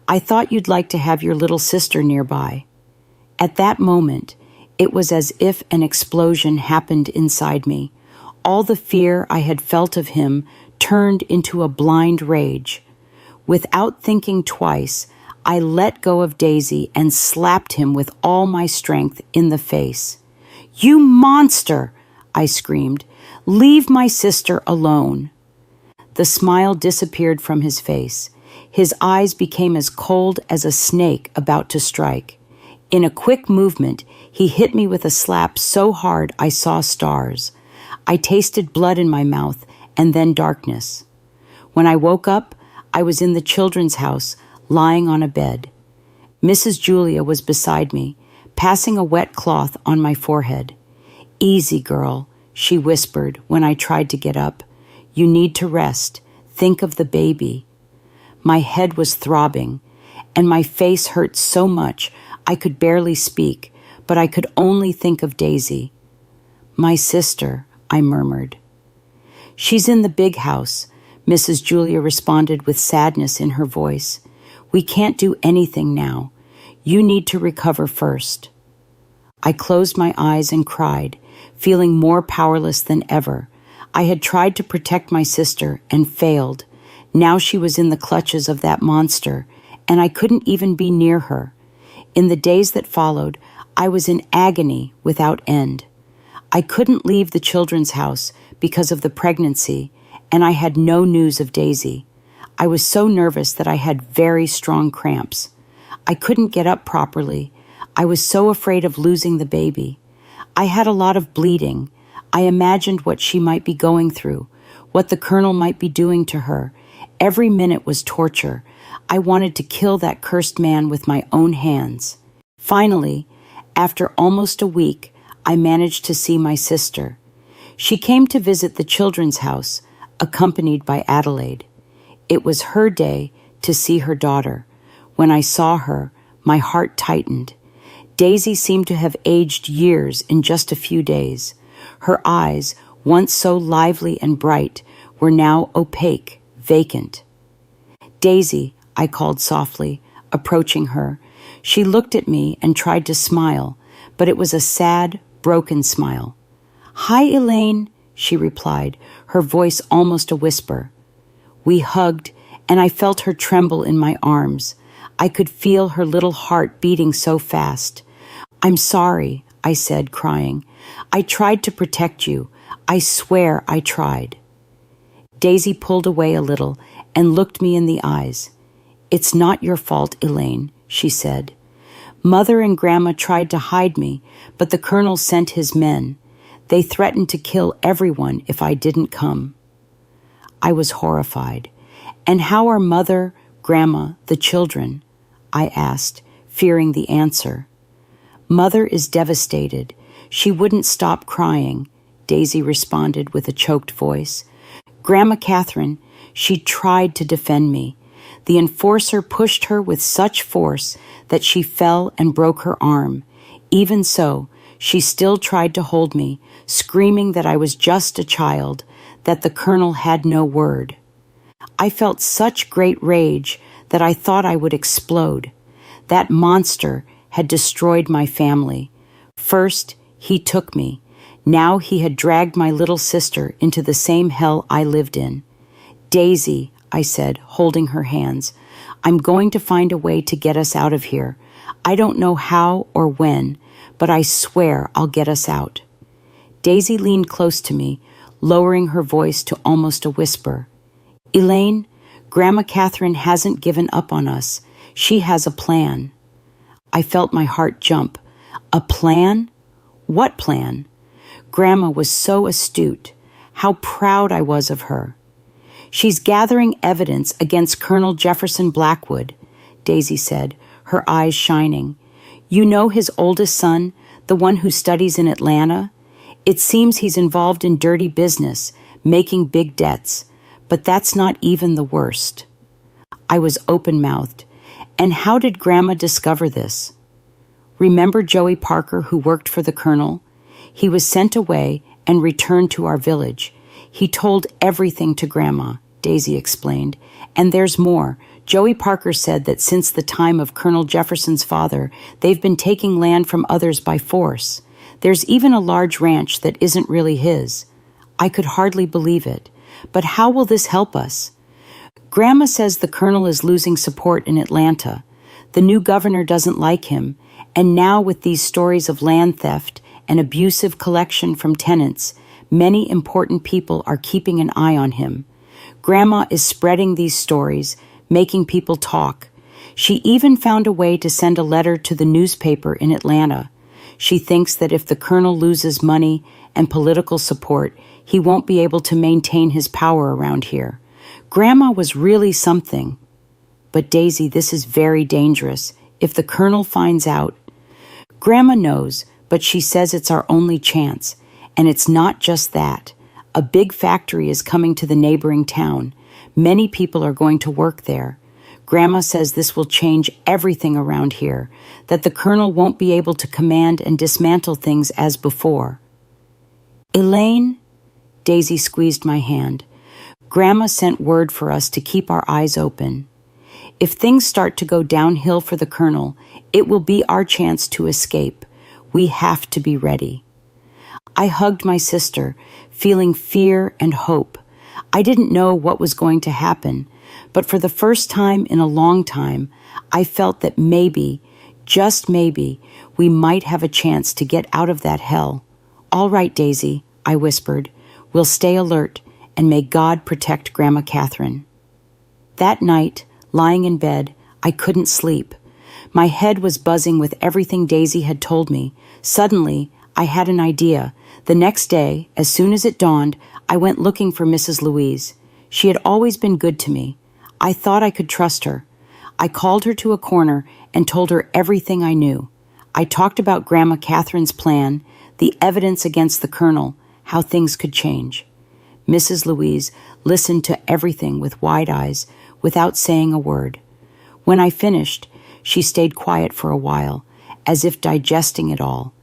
"I thought you'd like to have your little sister nearby." At that moment, it was as if an explosion happened inside me. All the fear I had felt of him turned into a blind rage. Without thinking twice, I let go of Daisy and slapped him with all my strength in the face. "You monster!" I screamed. "Leave my sister alone." The smile disappeared from his face. His eyes became as cold as a snake about to strike. In a quick movement, he hit me with a slap so hard I saw stars. I tasted blood in my mouth and then darkness. When I woke up, I was in the children's house, lying on a bed. Mrs. Julia was beside me, passing a wet cloth on my forehead. "Easy, girl," she whispered when I tried to get up. "You need to rest. Think of the baby." My head was throbbing, and my face hurt so much I could barely speak, but I could only think of Daisy. "My sister," I murmured. "She's in the big house," Mrs. Julia responded with sadness in her voice. "We can't do anything now. You need to recover first." I closed my eyes and cried, feeling more powerless than ever. I had tried to protect my sister and failed. Now she was in the clutches of that monster, and I couldn't even be near her. In the days that followed, I was in agony without end. I couldn't leave the children's house because of the pregnancy, and I had no news of Daisy. I was so nervous that I had very strong cramps. I couldn't get up properly. I was so afraid of losing the baby. I had a lot of bleeding. I imagined what she might be going through, what the colonel might be doing to her. Every minute was torture. I wanted to kill that cursed man with my own hands. Finally, after almost a week, I managed to see my sister. She came to visit the children's house, accompanied by Adelaide. It was her day to see her daughter. When I saw her, my heart tightened. Daisy seemed to have aged years in just a few days. Her eyes, once so lively and bright, were now opaque, vacant. "Daisy," I called softly, approaching her. She looked at me and tried to smile, but it was a sad, broken smile. "Hi, Elaine," she replied, her voice almost a whisper. We hugged, and I felt her tremble in my arms. I could feel her little heart beating so fast. "I'm sorry," I said, crying. "I tried to protect you. I swear I tried." Daisy pulled away a little and looked me in the eyes. "It's not your fault, Elaine," she said. "Mother and Grandma tried to hide me, but the colonel sent his men. They threatened to kill everyone if I didn't come." I was horrified. "And how are Mother, Grandma, the children?" I asked, fearing the answer. "Mother is devastated. She wouldn't stop crying," Daisy responded with a choked voice. "Grandma Catherine, she tried to defend me. The enforcer pushed her with such force that she fell and broke her arm. Even so, she still tried to hold me, screaming that I was just a child, that the colonel had no word. I felt such great rage that I thought I would explode. That monster had destroyed my family. First, he took me. Now he had dragged my little sister into the same hell I lived in. "Daisy," I said, holding her hands, "I'm going to find a way to get us out of here. I don't know how or when, but I swear I'll get us out." Daisy leaned close to me, lowering her voice to almost a whisper. "Elaine, Grandma Catherine hasn't given up on us. She has a plan." I felt my heart jump. A plan? What plan? Grandma was so astute. How proud I was of her. "She's gathering evidence against Colonel Jefferson Blackwood," Daisy said, her eyes shining. "You know his oldest son, the one who studies in Atlanta? It seems he's involved in dirty business, making big debts, but that's not even the worst." I was open-mouthed. "And how did Grandma discover this?" "Remember Joey Parker, who worked for the colonel? He was sent away and returned to our village. He told everything to Grandma," Daisy explained. "And there's more. Joey Parker said that since the time of Colonel Jefferson's father, they've been taking land from others by force. There's even a large ranch that isn't really his." I could hardly believe it. "But how will this help us?" "Grandma says the colonel is losing support in Atlanta. The new governor doesn't like him, and now with these stories of land theft and abusive collection from tenants, many important people are keeping an eye on him. Grandma is spreading these stories, making people talk. She even found a way to send a letter to the newspaper in Atlanta. She thinks that if the colonel loses money and political support, he won't be able to maintain his power around here. Grandma was really something. But Daisy, this is very dangerous. If the colonel finds out, Grandma knows, but she says it's our only chance. And it's not just that. A big factory is coming to the neighboring town. Many people are going to work there. Grandma says this will change everything around here, that the colonel won't be able to command and dismantle things as before. Elaine? Daisy squeezed my hand. Grandma sent word for us to keep our eyes open. If things start to go downhill for the colonel, it will be our chance to escape. We have to be ready. I hugged my sister, feeling fear and hope. I didn't know what was going to happen, but for the first time in a long time, I felt that maybe, just maybe, we might have a chance to get out of that hell. All right, Daisy, I whispered. We'll stay alert, and may God protect Grandma Catherine. That night, lying in bed, I couldn't sleep. My head was buzzing with everything Daisy had told me. Suddenly, I had an idea. The next day, as soon as it dawned, I went looking for Mrs. Louise. She had always been good to me. I thought I could trust her. I called her to a corner and told her everything I knew. I talked about Grandma Catherine's plan, the evidence against the colonel, how things could change. Mrs. Louise listened to everything with wide eyes, without saying a word. When I finished, she stayed quiet for a while, as if digesting it all.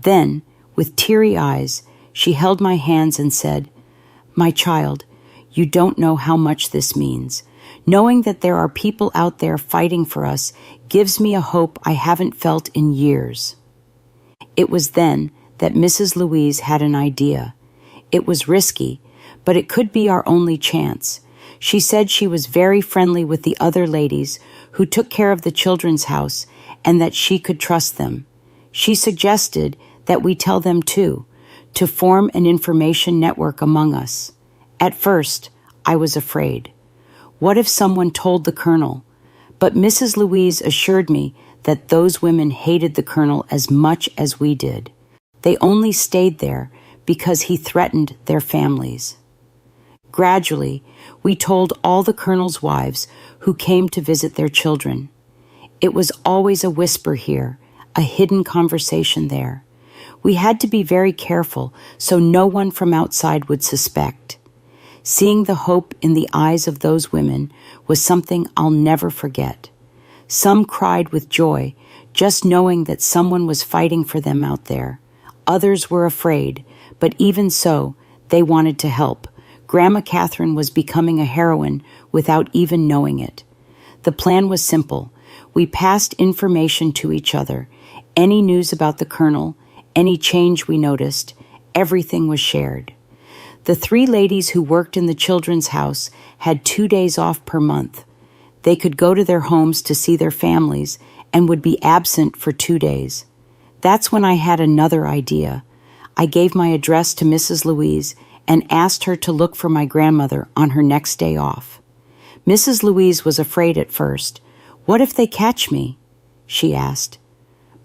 Then, with teary eyes, she held my hands and said, "My child, you don't know how much this means. Knowing that there are people out there fighting for us gives me a hope I haven't felt in years." It was then that Mrs. Louise had an idea. It was risky, but it could be our only chance. She said she was very friendly with the other ladies who took care of the children's house and that she could trust them. She suggested that we tell them too, to form an information network among us. At first, I was afraid. What if someone told the colonel? But Mrs. Louise assured me that those women hated the colonel as much as we did. They only stayed there because he threatened their families. Gradually, we told all the colonel's wives who came to visit their children. It was always a whisper here, a hidden conversation there. We had to be very careful so no one from outside would suspect. Seeing the hope in the eyes of those women was something I'll never forget. Some cried with joy, just knowing that someone was fighting for them out there. Others were afraid, but even so, they wanted to help. Grandma Catherine was becoming a heroine without even knowing it. The plan was simple. We passed information to each other. Any news about the colonel, any change we noticed, everything was shared. The 3 ladies who worked in the children's house had 2 days off per month. They could go to their homes to see their families and would be absent for 2 days. That's when I had another idea. I gave my address to Mrs. Louise and asked her to look for my grandmother on her next day off. Mrs. Louise was afraid at first. "What if they catch me?" she asked.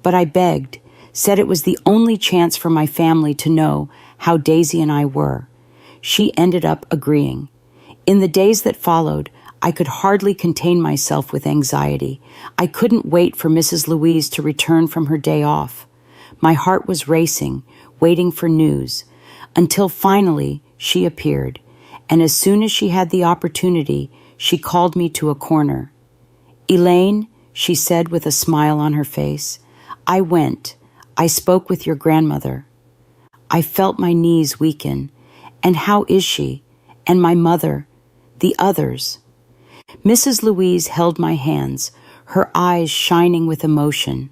But I begged, said it was the only chance for my family to know how Daisy and I were. She ended up agreeing. In the days that followed, I could hardly contain myself with anxiety. I couldn't wait for Mrs. Louise to return from her day off. My heart was racing, waiting for news, until finally she appeared, and as soon as she had the opportunity, she called me to a corner. "Elaine," she said with a smile on her face, "I went. I spoke with your grandmother." I felt my knees weaken. And how is she? And my mother? The others? Mrs. Louise held my hands, her eyes shining with emotion.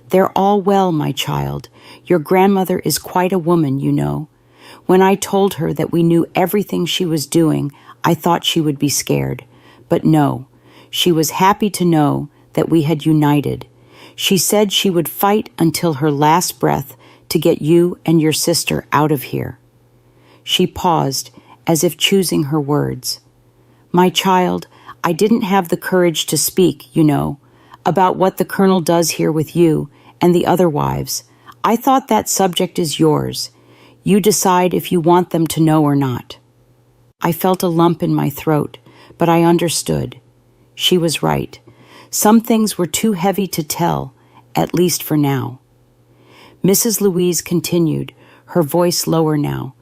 "They're all well, my child. Your grandmother is quite a woman, you know. When I told her that we knew everything she was doing, I thought she would be scared. But no, she was happy to know that we had united. She said she would fight until her last breath to get you and your sister out of here. She paused, as if choosing her words. My child, I didn't have the courage to speak, about what the Colonel does here with you and the other wives. I thought that subject is yours. You decide if you want them to know or not. I felt a lump in my throat, but I understood. She was right. Some things were too heavy to tell, at least for now. Mrs. Louise continued, her voice lower now.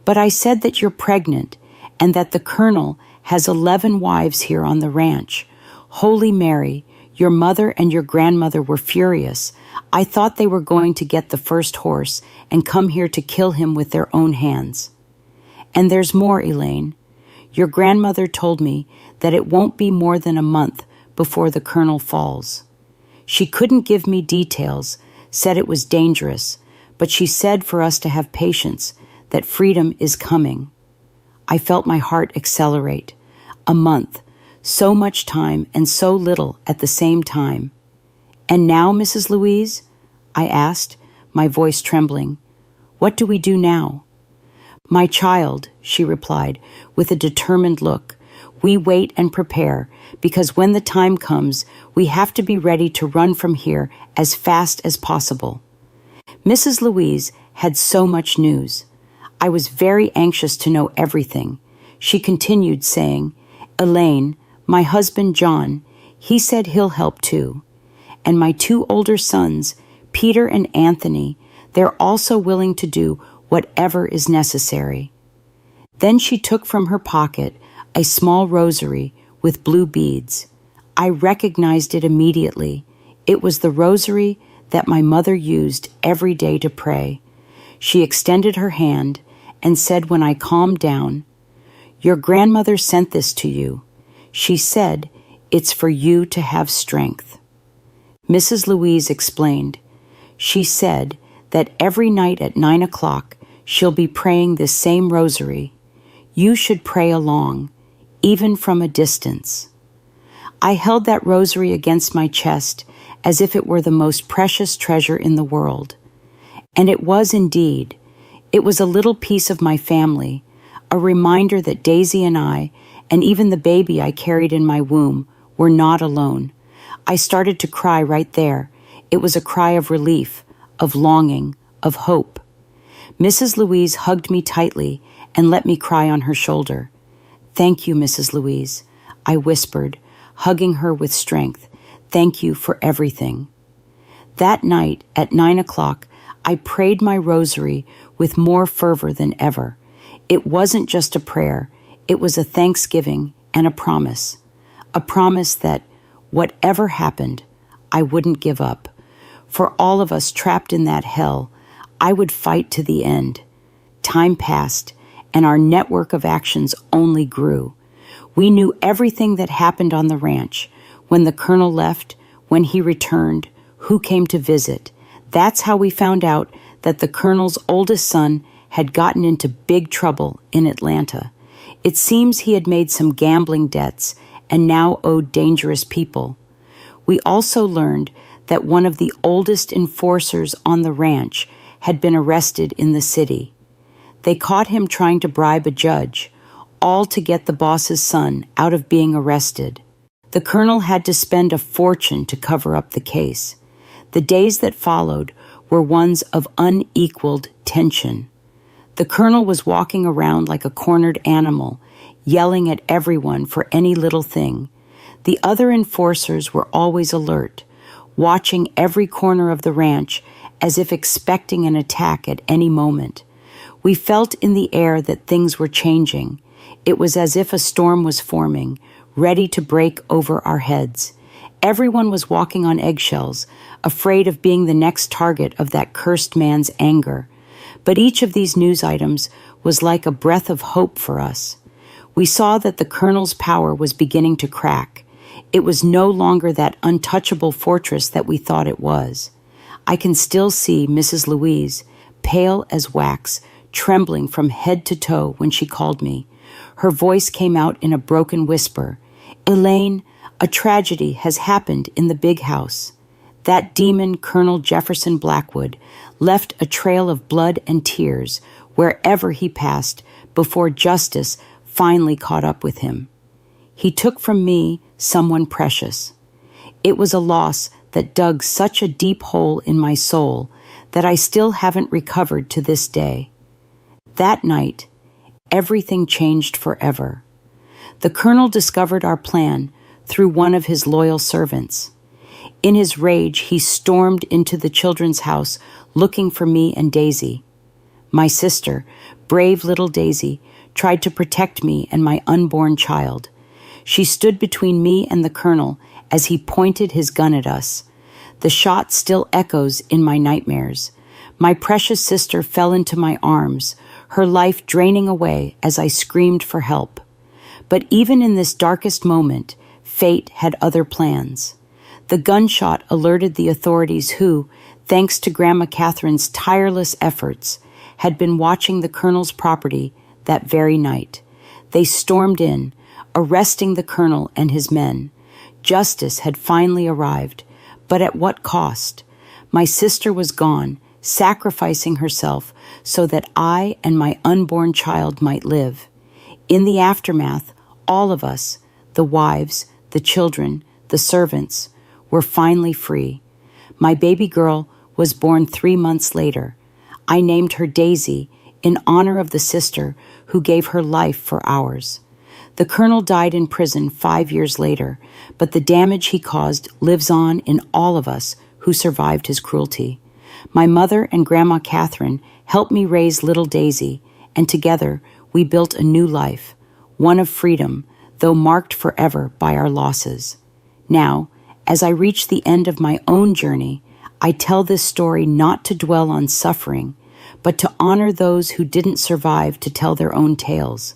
But I said that you're pregnant and that the Colonel has 11 wives here on the ranch. Holy Mary, your mother and your grandmother were furious. I thought they were going to get the first horse and come here to kill him with their own hands. And there's more, Elaine. Your grandmother told me that it won't be more than a month before the Colonel falls. She couldn't give me details, said it was dangerous, but she said for us to have patience, that freedom is coming. I felt my heart accelerate. A month, so much time and so little at the same time. And now, Mrs. Louise? I asked, my voice trembling. What do we do now? My child, she replied, with a determined look. We wait and prepare, because when the time comes, we have to be ready to run from here as fast as possible. Mrs. Louise had so much news. I was very anxious to know everything. She continued, saying, Elaine, my husband John, he said he'll help too. And my 2 older sons, Peter and Anthony, they're also willing to do whatever is necessary. Then she took from her pocket a small rosary with blue beads. I recognized it immediately. It was the rosary that my mother used every day to pray. She extended her hand and said when I calmed down, Your grandmother sent this to you. She said it's for you to have strength. Mrs. Louise explained. She said that every night at 9 o'clock she'll be praying this same rosary. You should pray along, even from a distance. I held that rosary against my chest as if it were the most precious treasure in the world. And it was indeed. It was a little piece of my family, a reminder that Daisy and I, and even the baby I carried in my womb, were not alone. I started to cry right there. It was a cry of relief, of longing, of hope. Mrs. Louise hugged me tightly and let me cry on her shoulder. Thank you, Mrs. Louise, I whispered, hugging her with strength. Thank you for everything. That night, at 9 o'clock, I prayed my rosary with more fervor than ever. It wasn't just a prayer. It was a thanksgiving and a promise that whatever happened, I wouldn't give up. For all of us trapped in that hell, I would fight to the end. Time passed, and our network of actions only grew. We knew everything that happened on the ranch, when the Colonel left, when he returned, who came to visit. That's how we found out that the Colonel's oldest son had gotten into big trouble in Atlanta. It seems he had made some gambling debts and now owed dangerous people. We also learned that one of the oldest enforcers on the ranch had been arrested in the city. They caught him trying to bribe a judge, all to get the boss's son out of being arrested. The Colonel had to spend a fortune to cover up the case. The days that followed were ones of unequaled tension. The Colonel was walking around like a cornered animal, yelling at everyone for any little thing. The other enforcers were always alert, watching every corner of the ranch as if expecting an attack at any moment. We felt in the air that things were changing. It was as if a storm was forming, ready to break over our heads. Everyone was walking on eggshells, afraid of being the next target of that cursed man's anger. But each of these news items was like a breath of hope for us. We saw that the Colonel's power was beginning to crack. It was no longer that untouchable fortress that we thought it was. I can still see Mrs. Louise, pale as wax, trembling from head to toe when she called me. Her voice came out in a broken whisper. Elaine, a tragedy has happened in the big house. That demon, Colonel Jefferson Blackwood, left a trail of blood and tears wherever he passed before justice finally caught up with him. He took from me someone precious. It was a loss that dug such a deep hole in my soul that I still haven't recovered to this day. That night, everything changed forever. The colonel discovered our plan through one of his loyal servants. In his rage, he stormed into the children's house looking for me and Daisy. My sister, brave little Daisy, tried to protect me and my unborn child. She stood between me and the colonel as he pointed his gun at us. The shot still echoes in my nightmares. My precious sister fell into my arms, her life draining away as I screamed for help. But even in this darkest moment, fate had other plans. The gunshot alerted the authorities who, thanks to Grandma Catherine's tireless efforts, had been watching the colonel's property that very night. They stormed in, arresting the colonel and his men. Justice had finally arrived, but at what cost? My sister was gone, sacrificing herself so that I and my unborn child might live. In the aftermath, all of us, the wives, the children, the servants, were finally free. My baby girl was born 3 months later. I named her Daisy in honor of the sister who gave her life for ours. The colonel died in prison 5 years later, but the damage he caused lives on in all of us who survived his cruelty. My mother and Grandma Catherine helped me raise little Daisy, and together we built a new life, one of freedom, though marked forever by our losses. Now, as I reach the end of my own journey, I tell this story not to dwell on suffering, but to honor those who didn't survive to tell their own tales,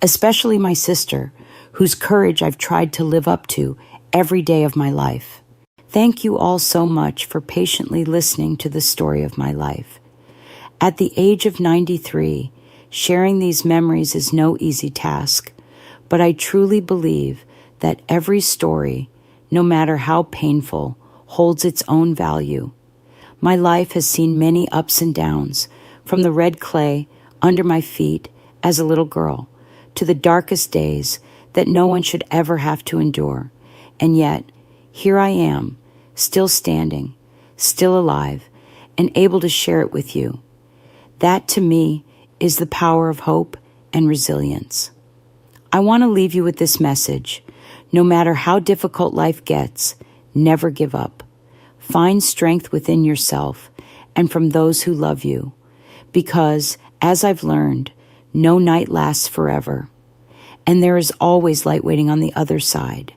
especially my sister, whose courage I've tried to live up to every day of my life. Thank you all so much for patiently listening to the story of my life. At the age of 93, sharing these memories is no easy task, but I truly believe that every story, no matter how painful, holds its own value. My life has seen many ups and downs, from the red clay under my feet as a little girl to the darkest days that no one should ever have to endure. And yet, here I am, still standing, still alive, and able to share it with you. That, to me, is the power of hope and resilience. I want to leave you with this message. No matter how difficult life gets, never give up. Find strength within yourself and from those who love you. Because, as I've learned, no night lasts forever. And there is always light waiting on the other side.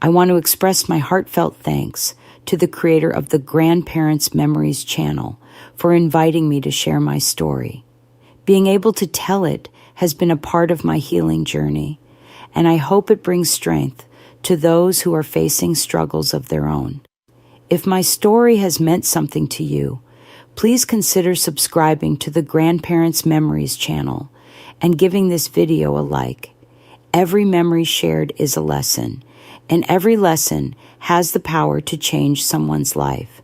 I want to express my heartfelt thanks to the creator of the Grandparents Memories channel for inviting me to share my story. Being able to tell it has been a part of my healing journey, and I hope it brings strength to those who are facing struggles of their own. If my story has meant something to you, please consider subscribing to the Grandparents Memories channel and giving this video a like. Every memory shared is a lesson, and every lesson has the power to change someone's life.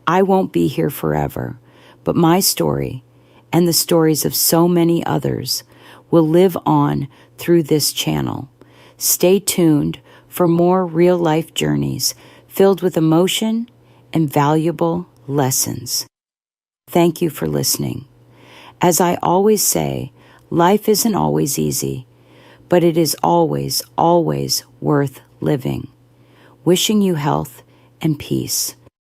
I won't be here forever, but my story, and the stories of so many others, will live on through this channel. Stay tuned for more real-life journeys filled with emotion and valuable lessons. Thank you for listening. As I always say, life isn't always easy, but it is always, always worth living. Wishing you health and peace.